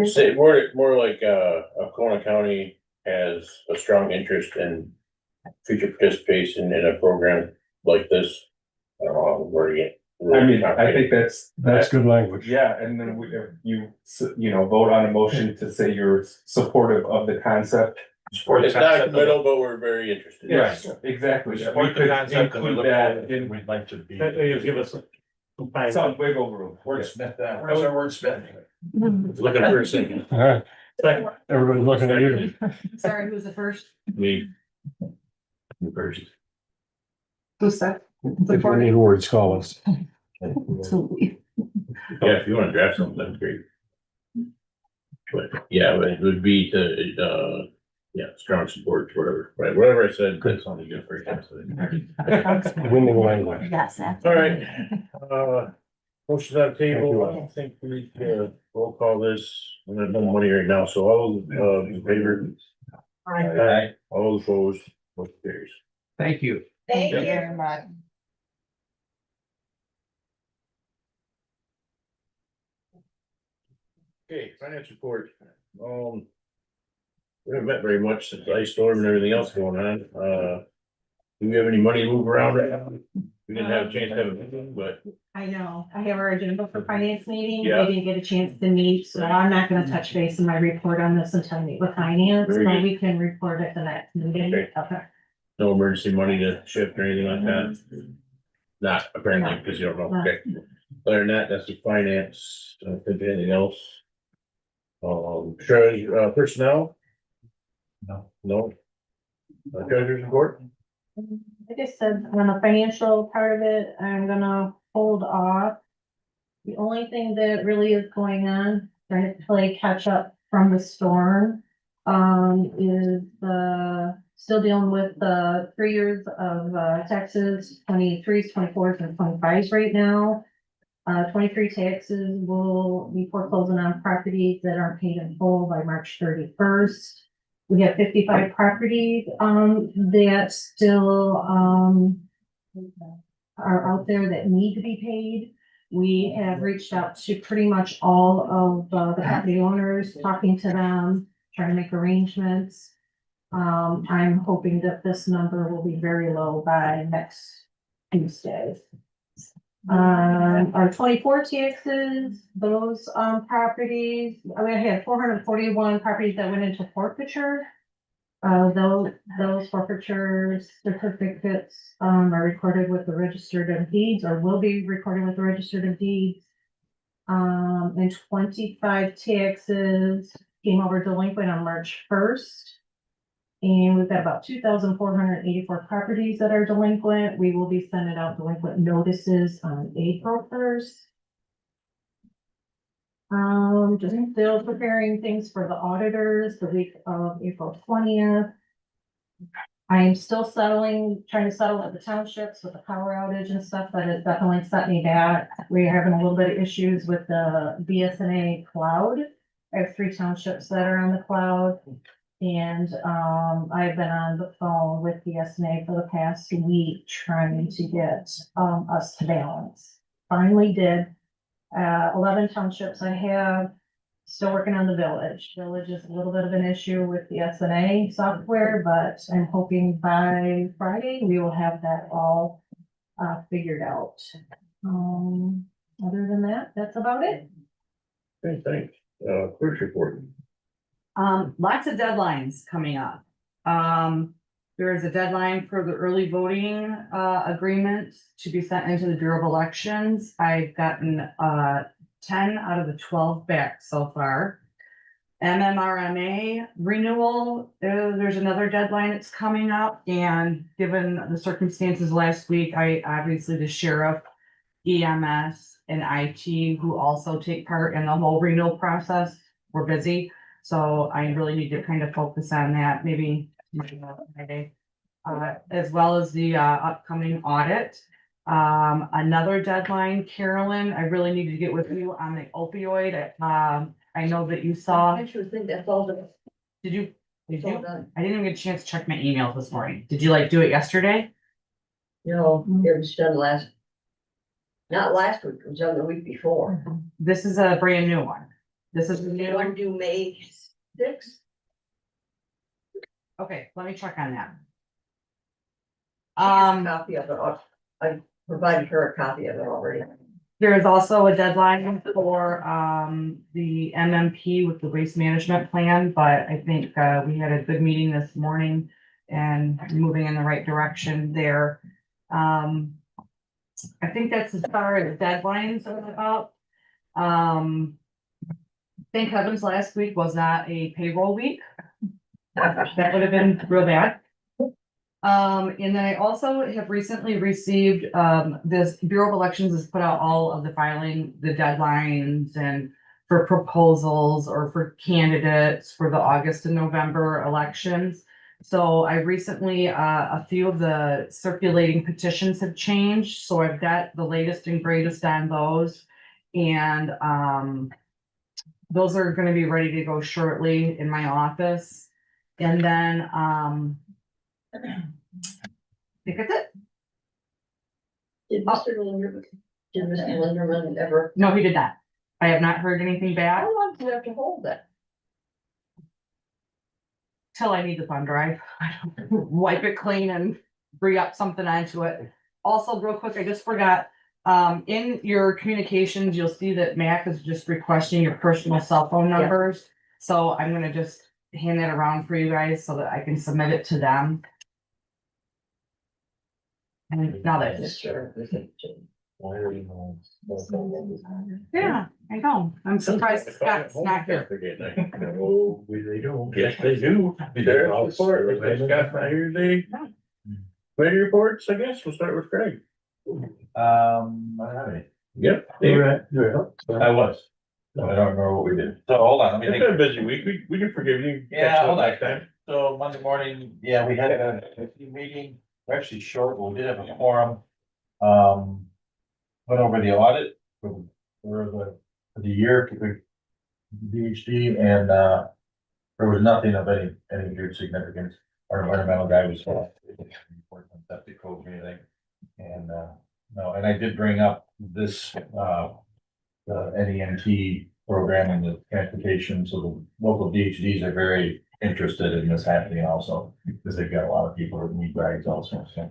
[SPEAKER 2] Say more like Elkhorn County has a strong interest in future participation in a program like this. Where you.
[SPEAKER 13] I mean, I think
[SPEAKER 9] That's good language.
[SPEAKER 13] Yeah, and then if you know, vote on a motion to say you're supportive of the concept.
[SPEAKER 5] Support the
[SPEAKER 2] It's not
[SPEAKER 5] concept.
[SPEAKER 2] committal, but we're very interested.
[SPEAKER 13] Yes, exactly.
[SPEAKER 5] We
[SPEAKER 13] We
[SPEAKER 5] support the
[SPEAKER 13] could
[SPEAKER 5] concept and we
[SPEAKER 13] include
[SPEAKER 5] look
[SPEAKER 13] that
[SPEAKER 5] forward,
[SPEAKER 13] in
[SPEAKER 5] we'd like to be.
[SPEAKER 15] Give us
[SPEAKER 13] some wiggle room.
[SPEAKER 5] Wordsmith that. Where's our wordsmith?
[SPEAKER 2] Looking for a second.
[SPEAKER 9] All right, everybody's looking at you.
[SPEAKER 16] Sorry, who's the first?
[SPEAKER 2] Me. First.
[SPEAKER 16] Who's that?
[SPEAKER 9] If you need words, call us.
[SPEAKER 2] Yeah, if you wanna draft something, that's great. But, yeah, but it would be to, strong support, whatever, right, whatever I said, that's only good for you.
[SPEAKER 9] Winning language.
[SPEAKER 3] Yes,
[SPEAKER 2] All right, motion's on the table, I don't think we, roll call this, I'm gonna no money right now, so all, in favor? Aye. All opposed, motion carries.
[SPEAKER 14] Thank you.
[SPEAKER 3] thank you very much.
[SPEAKER 2] Okay, finance report, we haven't met very much since the ice storm and everything else going on, do we have any money to move around right now? We didn't have a chance to have a meeting, but.
[SPEAKER 16] I know, I have our agenda for finance meeting, we
[SPEAKER 2] Yeah.
[SPEAKER 16] didn't get a chance to meet, so I'm not gonna touch base in my report on this until I meet with finance,
[SPEAKER 2] Very
[SPEAKER 16] but
[SPEAKER 2] good.
[SPEAKER 16] we can report at the next meeting.
[SPEAKER 2] Okay.
[SPEAKER 16] Okay.
[SPEAKER 2] No emergency money to shift or anything like that? Not apparently, because you don't know, okay. Other than that, that's the finance, think anything else? Treasurer, personnel?
[SPEAKER 5] No.
[SPEAKER 2] No? Treasurer's report?
[SPEAKER 16] Like I said, on the financial part of it, I'm gonna hold off. The only thing that really is going on, trying to play catch up from the storm, is still dealing with the 3 years of taxes, 23s, 24s, and 25s right now. 23 taxes will be foreclosing on properties that aren't paid in full by March 31st. We have 55 properties, that still, are out there that need to be paid. We have reached out to pretty much all of the property owners, talking to them, trying to make arrangements. I'm hoping that this number will be very low by next Tuesday. Our 24 taxes, those, properties, I mean, I had 441 properties that went into forfeiture. Those forfeiture certificates, are recorded with the registered of deeds, or will be recorded with the registered of deeds. And 25 taxes came over delinquent on March 1st. And we've got about 2,484 properties that are delinquent. We will be sending out delinquent notices on April 1st. Just still preparing things for the auditors the week of April 20th. I am still trying to settle at the townships with the power outage and stuff, but it definitely set me back. We're having a little bit of issues with the BSNA cloud. I have 3 townships that are on the cloud. And, I've been on the phone with BSNA for the past week trying to get, us to balance. Finally did. 11 townships I have, still working on the village. Village is a little bit of an issue with the SNA software, but I'm hoping by Friday we will have that all figured out. Other than that, that's about it.
[SPEAKER 2] Okay, thanks. Clerk's report.
[SPEAKER 17] Lots of deadlines coming up. There is a deadline for the early voting agreement to be sent into the Bureau of Elections. I've gotten 10 out of the 12 back so far. MMRMA renewal, there's another deadline that's coming up, and given the circumstances last week, obviously the sheriff, EMS, and IT, who also take part in the whole renewal process, we're busy. So I really need to kind of focus on that, maybe Friday, as well as the upcoming audit. Another deadline, Carolyn, I really need to get with you on the opioid. I know that you saw.
[SPEAKER 4] I should think that's all the.
[SPEAKER 17] Did you?
[SPEAKER 4] It's all done.
[SPEAKER 17] I didn't even get a chance to check my emails this morning. Did you like do it yesterday?
[SPEAKER 4] No, it was done not last week, it was done the week before.
[SPEAKER 17] This is a brand new one. This is the
[SPEAKER 4] You
[SPEAKER 17] new.
[SPEAKER 4] want to do May 6th?
[SPEAKER 17] Okay, let me check on that.
[SPEAKER 4] Copy of it, I provided her a copy of it already.
[SPEAKER 17] There is also a deadline for the MMP with the waste management plan, but I think we had a good meeting this morning and moving in the right direction there. I think that's as far as deadlines are about. Thank heavens last week was not a payroll week. That would have been real bad. And then I also have recently received, this Bureau of Elections has put out all of the filing, the deadlines and for proposals or for candidates for the August and November elections. So I recently, a few of the circulating petitions have changed, so I've got the latest and greatest on those. And, those are gonna be ready to go shortly in my office. And then, I think that's it.
[SPEAKER 4] Did Mr. Linderman ever?
[SPEAKER 17] No, he did not. I have not heard anything back
[SPEAKER 4] How long do you have to hold that?
[SPEAKER 17] till I need the thumb drive. Wipe it clean and re-up something onto it. Also, real quick, I just forgot, in your communications, you'll see that Mac is just requesting your personal cell phone
[SPEAKER 4] Yeah.
[SPEAKER 17] numbers. So I'm gonna just hand that around for you guys so that I can submit it to them. And now that,
[SPEAKER 2] Why are you?
[SPEAKER 17] yeah, I know, I'm surprised Scott's not here.
[SPEAKER 2] No, they don't. Yes, they do. Their report, Scott's not here today. Committee reports, I guess, we'll start with Craig.
[SPEAKER 5] Alright.
[SPEAKER 2] Yep.
[SPEAKER 5] I was. I don't remember what we did. So hold on, let me
[SPEAKER 2] It's
[SPEAKER 5] think.
[SPEAKER 2] been a busy week, we can forgive you.
[SPEAKER 5] Yeah,
[SPEAKER 2] Catch up
[SPEAKER 5] hold on.
[SPEAKER 2] next time.
[SPEAKER 5] So Monday morning, yeah, we had a meeting, we're actually short, but we did have a forum. Went over the audit for the year for the DHD, and there was nothing of any huge significance. Our environmental guy was report on septic code or anything. And no, and I did bring up this the NEMT program and the transportation, so the local DHDs are very interested in this happening also, because they've got a lot of people that need rides also, so.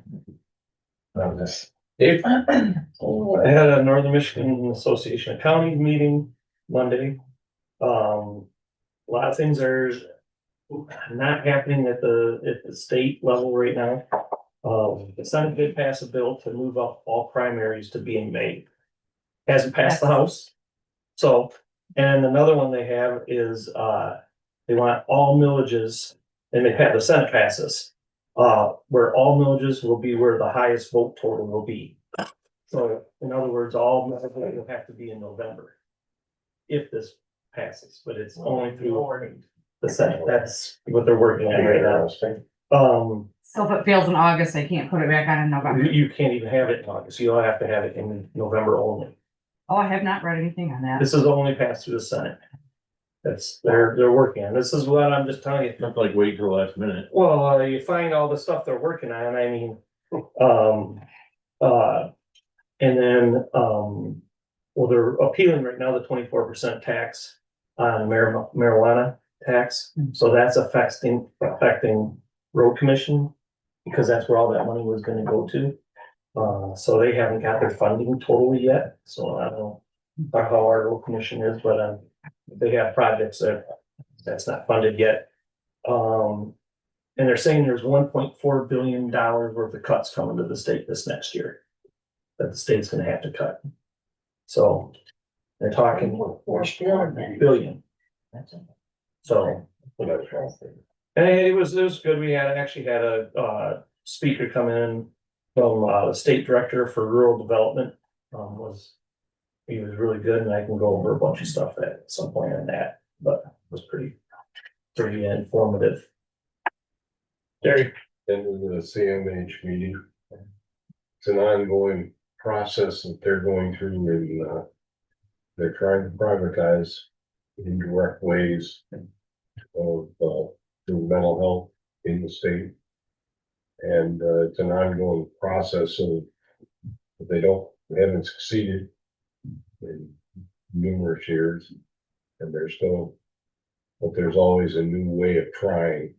[SPEAKER 5] That was it.
[SPEAKER 2] Dave?
[SPEAKER 15] I had a Northern Michigan Association of Counties meeting Monday. A lot of things are not happening at the state level right now. The Senate did pass a bill to move up all primaries to be in May. Hasn't passed the House. So, and another one they have is, they want all millages and the Senate passes, where all millages will be where the highest vote total will be. So in other words, all millages will have to be in November. If this passes, but it's only through the Senate. That's what they're working on right now.
[SPEAKER 17] So if it fails in August, I can't put it back on in November.
[SPEAKER 15] You can't even have it in August. You'll have to have it in November only.
[SPEAKER 17] Oh, I have not read anything on that.
[SPEAKER 15] This is only passed through the Senate. They're working on. This is what I'm just telling you.
[SPEAKER 2] Not like wait till the last minute.
[SPEAKER 15] Well, you find all the stuff they're working on, I mean, and then, well, they're appealing right now the 24% tax on marijuana tax. So that's affecting road commission, because that's where all that money was gonna go to. So they haven't got their funding totally yet, so I don't know how our road commission is, but, they have projects that's not funded yet. And they're saying there's $1.4 billion worth of cuts coming to the state this next year, that the state's gonna have to cut. So they're talking billion. So. And it was good. We actually had a speaker come in from the state director for rural development. He was really good, and I can go over a bunch of stuff at some point on that, but it was pretty informative.
[SPEAKER 2] Jerry. Into the CMH meeting. It's an ongoing process that they're going through, and they're trying to privatize indirect ways of mental health in the state. And it's an ongoing process, so they haven't succeeded in numerous years, and but there's always a new way of trying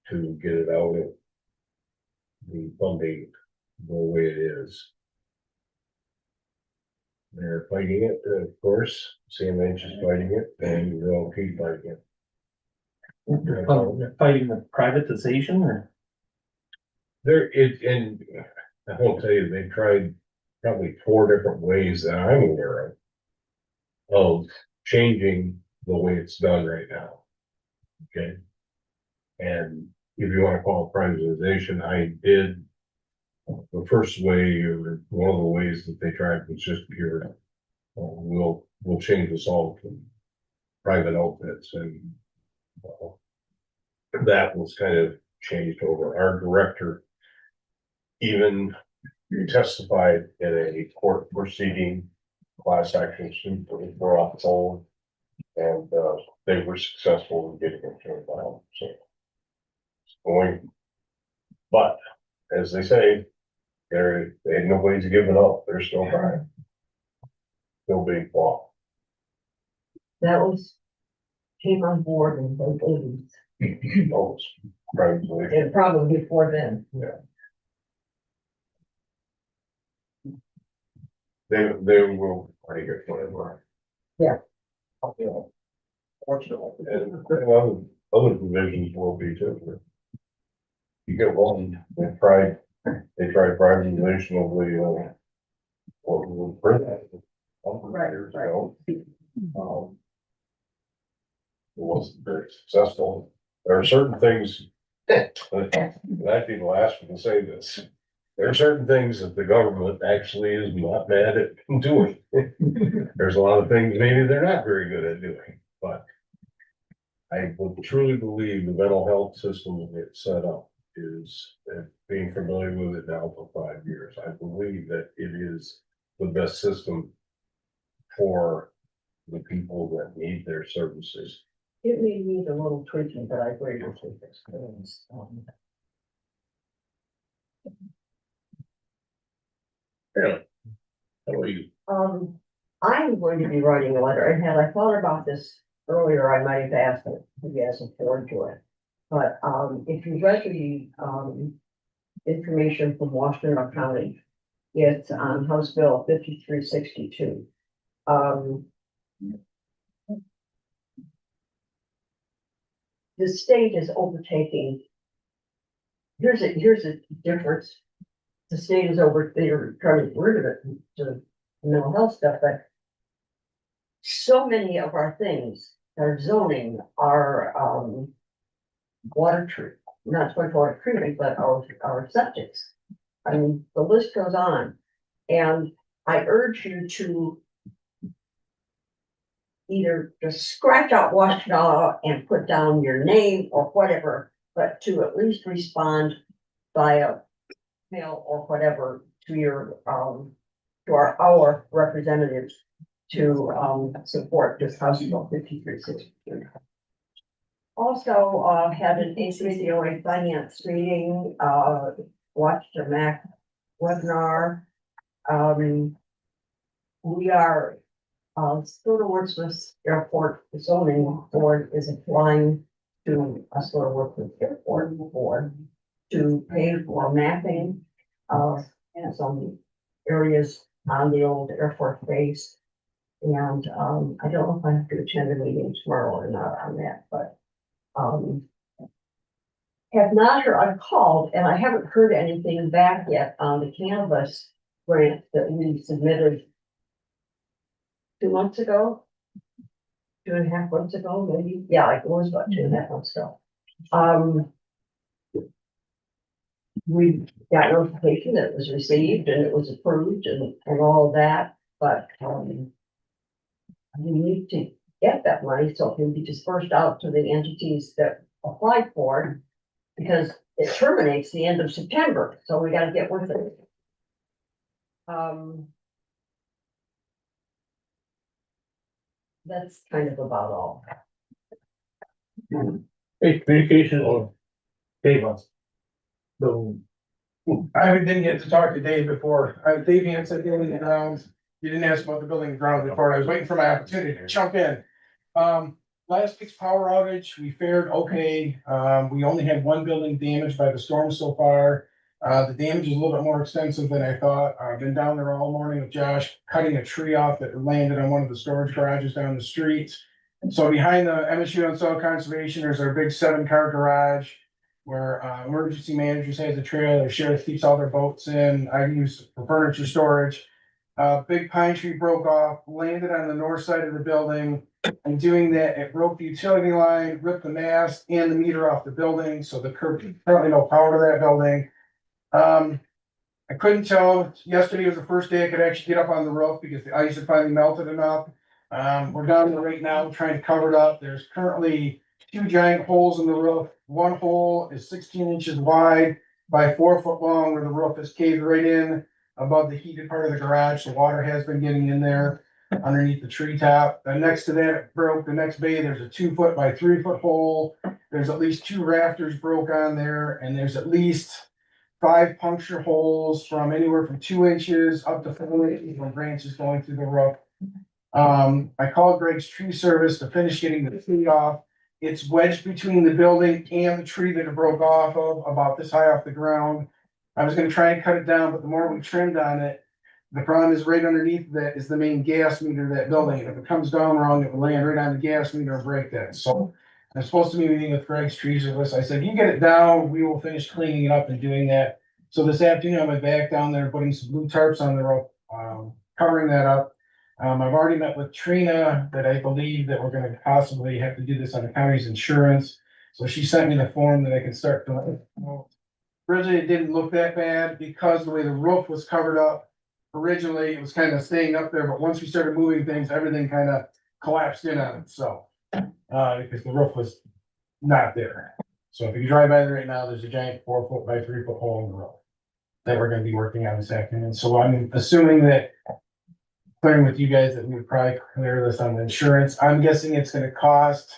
[SPEAKER 2] to get it out of the funding the way it is. They're fighting it, of course. CMH is fighting it, and they'll keep fighting it.
[SPEAKER 15] They're fighting the privatization, or?
[SPEAKER 2] And I won't tell you, they've tried probably 4 different ways that I'm aware of changing the way it's done right now. Okay. And if you want to call it privatization, I did. The first way, or one of the ways that they tried, was just pure, we'll change this all to private outfits, and that was kind of changed over. Our director even testified in a court proceeding, class action suit that was brought up forward, and they were successful in getting it turned down. So it's going, but as they say, nobody's giving up. They're still trying. Still being fought.
[SPEAKER 4] That came on board in the eighties. And probably before then.
[SPEAKER 2] Yeah. They will try to get whatever.
[SPEAKER 4] Yeah.
[SPEAKER 2] You know, fortunately, and other provisions will be too. You get one, they tried privatization of the, what was years ago. It wasn't very successful. There are certain things, and I'd be the last one to say this. There are certain things that the government actually is not bad at doing. There's a lot of things maybe they're not very good at doing, but I would truly believe the mental health system that it's set up is, being familiar with it now for 5 years, I believe that it is the best system for the people that need their services.
[SPEAKER 4] It may need a little tweaking, but I agree with you.
[SPEAKER 2] Really? How about you?
[SPEAKER 4] I'm going to be writing a letter, and had I thought about this earlier, I might have asked it, if you guys forward to it. But, if you read the, information from Washington County, it's on House Bill 5362. The state is overtaking. Here's a difference. The state is they're trying to get rid of it, to mental health stuff, but so many of our things, our zoning, our, water treat, not water treatment, but our septics. I mean, the list goes on, and I urge you to either just scratch out Washtenaw and put down your name or whatever, but to at least respond via mail or whatever to your, to our representatives to, support this House Bill 5363. Also, had an ACCOA finance meeting, watched a MAC webinar. We are, Skilda Wordsmith Airport zoning board is applying to a Skilda Wordsmith Airport board to pay for mapping of some areas on the old airport base. And, I don't know if I have to attend the meeting tomorrow or not on that, but, have not heard, I've called and I haven't heard anything back yet on the Canvas grant that we submitted 2 months ago. 2.5 months ago, maybe, yeah, it was about 2.5 months ago. We got notification that it was received and it was approved and all of that, but, we need to get that money so it can be dispersed out to the entities that applied for it. Because it terminates the end of September, so we gotta get with it. That's kind of about all.
[SPEAKER 9] Hey, communication or Dave wants. So.
[SPEAKER 18] I didn't get to talk to Dave before. Dave answered building and grounds. You didn't ask about the building and grounds before. I was waiting for my opportunity to jump in. Last week's power outage, we fared okay. We only had one building damaged by the storm so far. The damage is a little bit more extensive than I thought. I've been down there all morning with Josh, cutting a tree off that landed on one of the storage garages down the street. So behind the MSU and Soil Conservation, there's our big 7-car garage where emergency managers has a trailer, sheriff keeps all their boats in. I use for furniture storage. Big pine tree broke off, landed on the north side of the building. And doing that, it broke the utility line, ripped the mast and the meter off the building, so the currently no power to that building. I couldn't tell, yesterday was the first day I could actually get up on the roof because the ice had finally melted enough. We're down there right now trying to cover it up. There's currently 2 giant holes in the roof. One hole is 16 inches wide by 4 foot long, where the roof is caved right in above the heated part of the garage. The water has been getting in there underneath the treetop. Next to that, it broke the next bay. There's a 2 foot by 3 foot hole. There's at least 2 rafters broke on there, and there's at least 5 puncture holes from anywhere from 2 inches up to 4 inches from branches going through the roof. I called Greg's Tree Service to finish getting the tree off. It's wedged between the building and the tree that it broke off of, about this high off the ground. I was gonna try and cut it down, but the more we trimmed on it, the problem is right underneath that is the main gas meter of that building. If it comes down wrong, it will land right on the gas meter and break that. So I'm supposed to be meeting with Greg's Tree Service. I said, you get it down, we will finish cleaning it up and doing that. So this afternoon, I went back down there, putting some blue tarps on the roof, covering that up. I've already met with Trina that I believe that we're gonna possibly have to do this on the county's insurance. So she sent me the form that I can start doing. Originally, it didn't look that bad because the way the roof was covered up. Originally, it was kind of staying up there, but once we started moving things, everything kind of collapsed in on itself. Because the roof was not there. So if you drive by there right now, there's a giant 4 foot by 3 foot hole in the roof that we're gonna be working on this afternoon. So I'm assuming that clearing with you guys that we would probably clear this on the insurance. I'm guessing it's gonna cost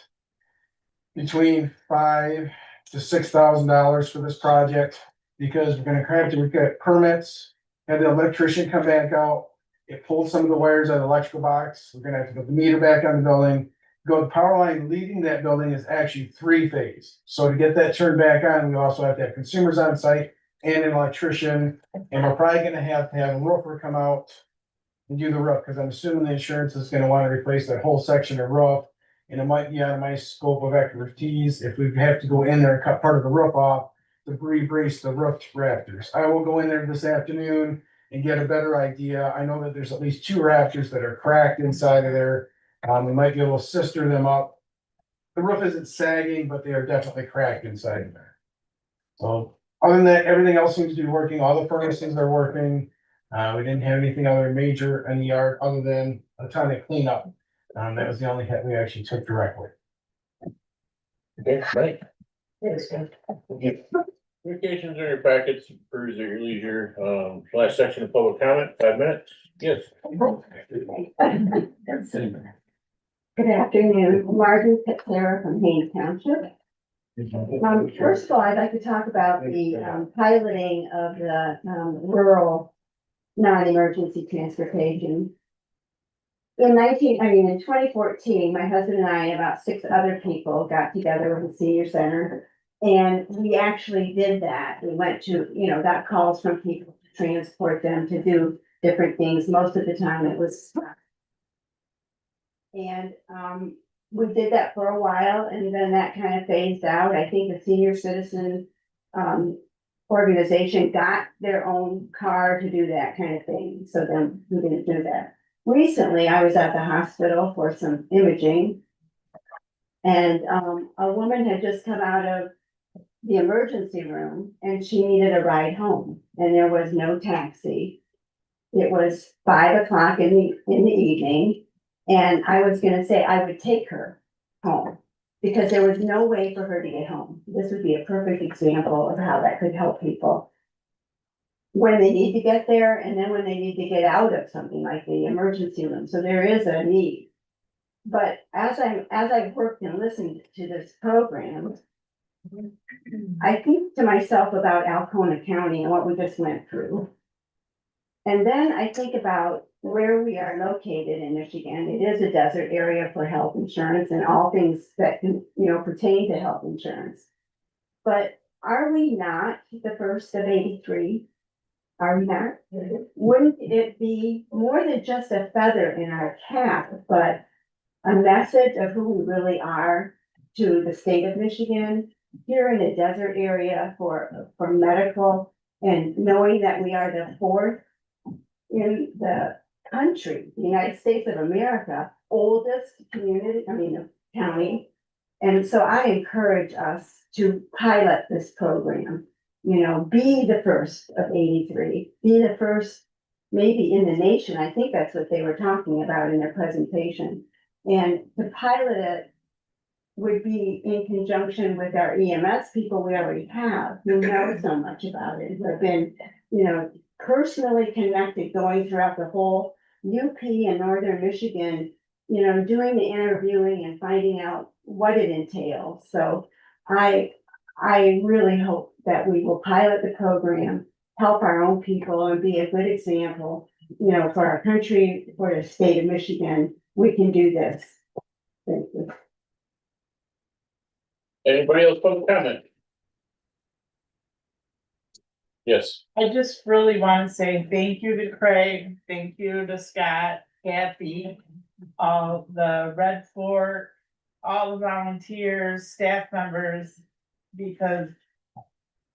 [SPEAKER 18] between $5,000 to $6,000 for this project, because we're gonna have to get permits, have the electrician come back out. It pulled some of the wires out of the electrical box. We're gonna have to put the meter back on the building. The power line leading that building is actually 3-phase. So to get that turned back on, we also have to have consumers on site and an electrician. And we're probably gonna have to have a roofer come out and do the roof, because I'm assuming the insurance is gonna want to replace that whole section of roof. And it might be out of my scope of expertise if we have to go in there and cut part of the roof off to re-brace the roof rafters. I will go in there this afternoon and get a better idea. I know that there's at least 2 rafters that are cracked inside of there. We might be able to sister them up the roof isn't sagging, but they are definitely cracked inside there. So, other than that, everything else seems to be working, all the furnaces are working. We didn't have anything other major in the yard other than a ton of cleanup. That was the only hit we actually took directly.
[SPEAKER 2] Okay, right.
[SPEAKER 7] It was good.
[SPEAKER 2] Communications in your packets, peruse at your leisure. Last section of public comment, 5 minutes. Yes.
[SPEAKER 4] Good afternoon, Margaret Pitzera from Haynes Township. First of all, I'd like to talk about the piloting of the rural non-emergency transportation. In 2014, my husband and I and about 6 other people got together with the senior center. And we actually did that. We went to, got calls from people to transport them to do different things. Most of the time it was. And we did that for a while and then that kind of phased out. I think the senior citizen organization got their own car to do that kind of thing. So then we didn't do that. Recently, I was at the hospital for some imaging. And a woman had just come out of the emergency room and she needed a ride home and there was no taxi. It was 5 o'clock in the evening. And I was gonna say I would take her home because there was no way for her to get home. This would be a perfect example of how that could help people when they need to get there and then when they need to get out of something like the emergency room. So there is a need. But as I've worked and listened to this program, I think to myself about Alcona County and what we just went through. And then I think about where we are located in Michigan. It is a desert area for health insurance and all things that can, pertain to health insurance. But are we not the first of 83? Are we not? Wouldn't it be more than just a feather in our cap, but a message of who we really are to the state of Michigan, here in a desert area for medical, and knowing that we are the 4th in the country, the United States of America, oldest county. And so I encourage us to pilot this program, be the first of 83, be the first maybe in the nation. I think that's what they were talking about in their presentation. And to pilot it would be in conjunction with our EMS people we already have, who know so much about it, who have been, personally connected going throughout the whole UP and Northern Michigan, doing the interviewing and finding out what it entails. So I really hope that we will pilot the program, help our own people and be a good example, for our country, for the state of Michigan. We can do this. Thank you.
[SPEAKER 2] Anybody else public comment? Yes.
[SPEAKER 11] I just really want to say thank you to Craig, thank you to Scott, Kathy, all the Red Fort, all the volunteers, staff members, because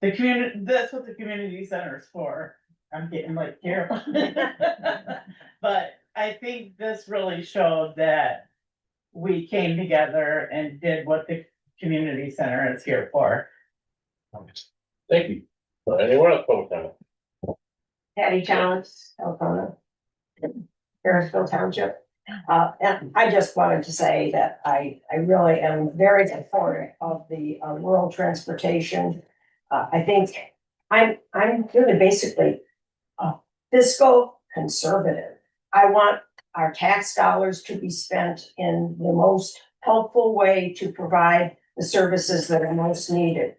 [SPEAKER 11] the community, that's what the community center is for. I'm getting like careful. But I think this really showed that we came together and did what the community center is here for.
[SPEAKER 2] Thank you. Anyone else public comment?
[SPEAKER 7] Patty Jones, Alcona, Harrisville Township. And I just wanted to say that I really am very supportive of the rural transportation. I think I'm really basically fiscal conservative. I want our tax dollars to be spent in the most helpful way to provide the services that are most needed.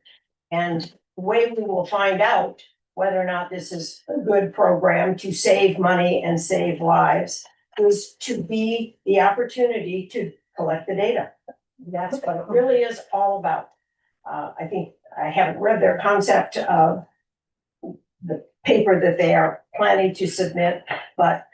[SPEAKER 7] And the way we will find out whether or not this is a good program to save money and save lives is to be the opportunity to collect the data. That's what it really is all about. I think I haven't read their concept of the paper that they are planning to submit, but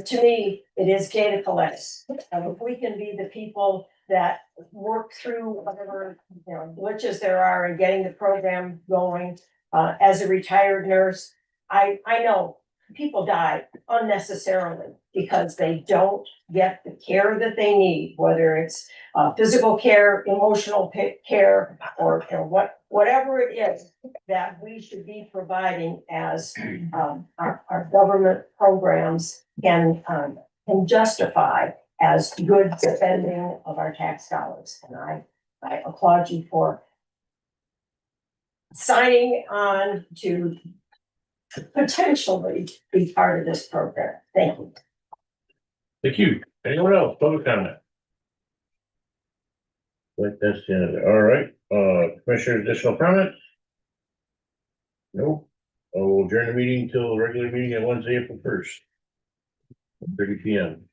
[SPEAKER 7] to me, it is data collects. And if we can be the people that work through whatever glitches there are in getting the program going, as a retired nurse, I know people die unnecessarily because they don't get the care that they need, whether it's physical care, emotional care, or whatever it is that we should be providing as our government programs can justify as good spending of our tax dollars. And I applaud you for signing on to potentially be part of this program. Thank you.
[SPEAKER 2] Thank you. Anyone else? Public comment? Like that's the end of it. All right, Commissioner, additional comments? Nope. I'll adjourn the meeting till the regular meeting on Wednesday, April 1st. 30 p.m.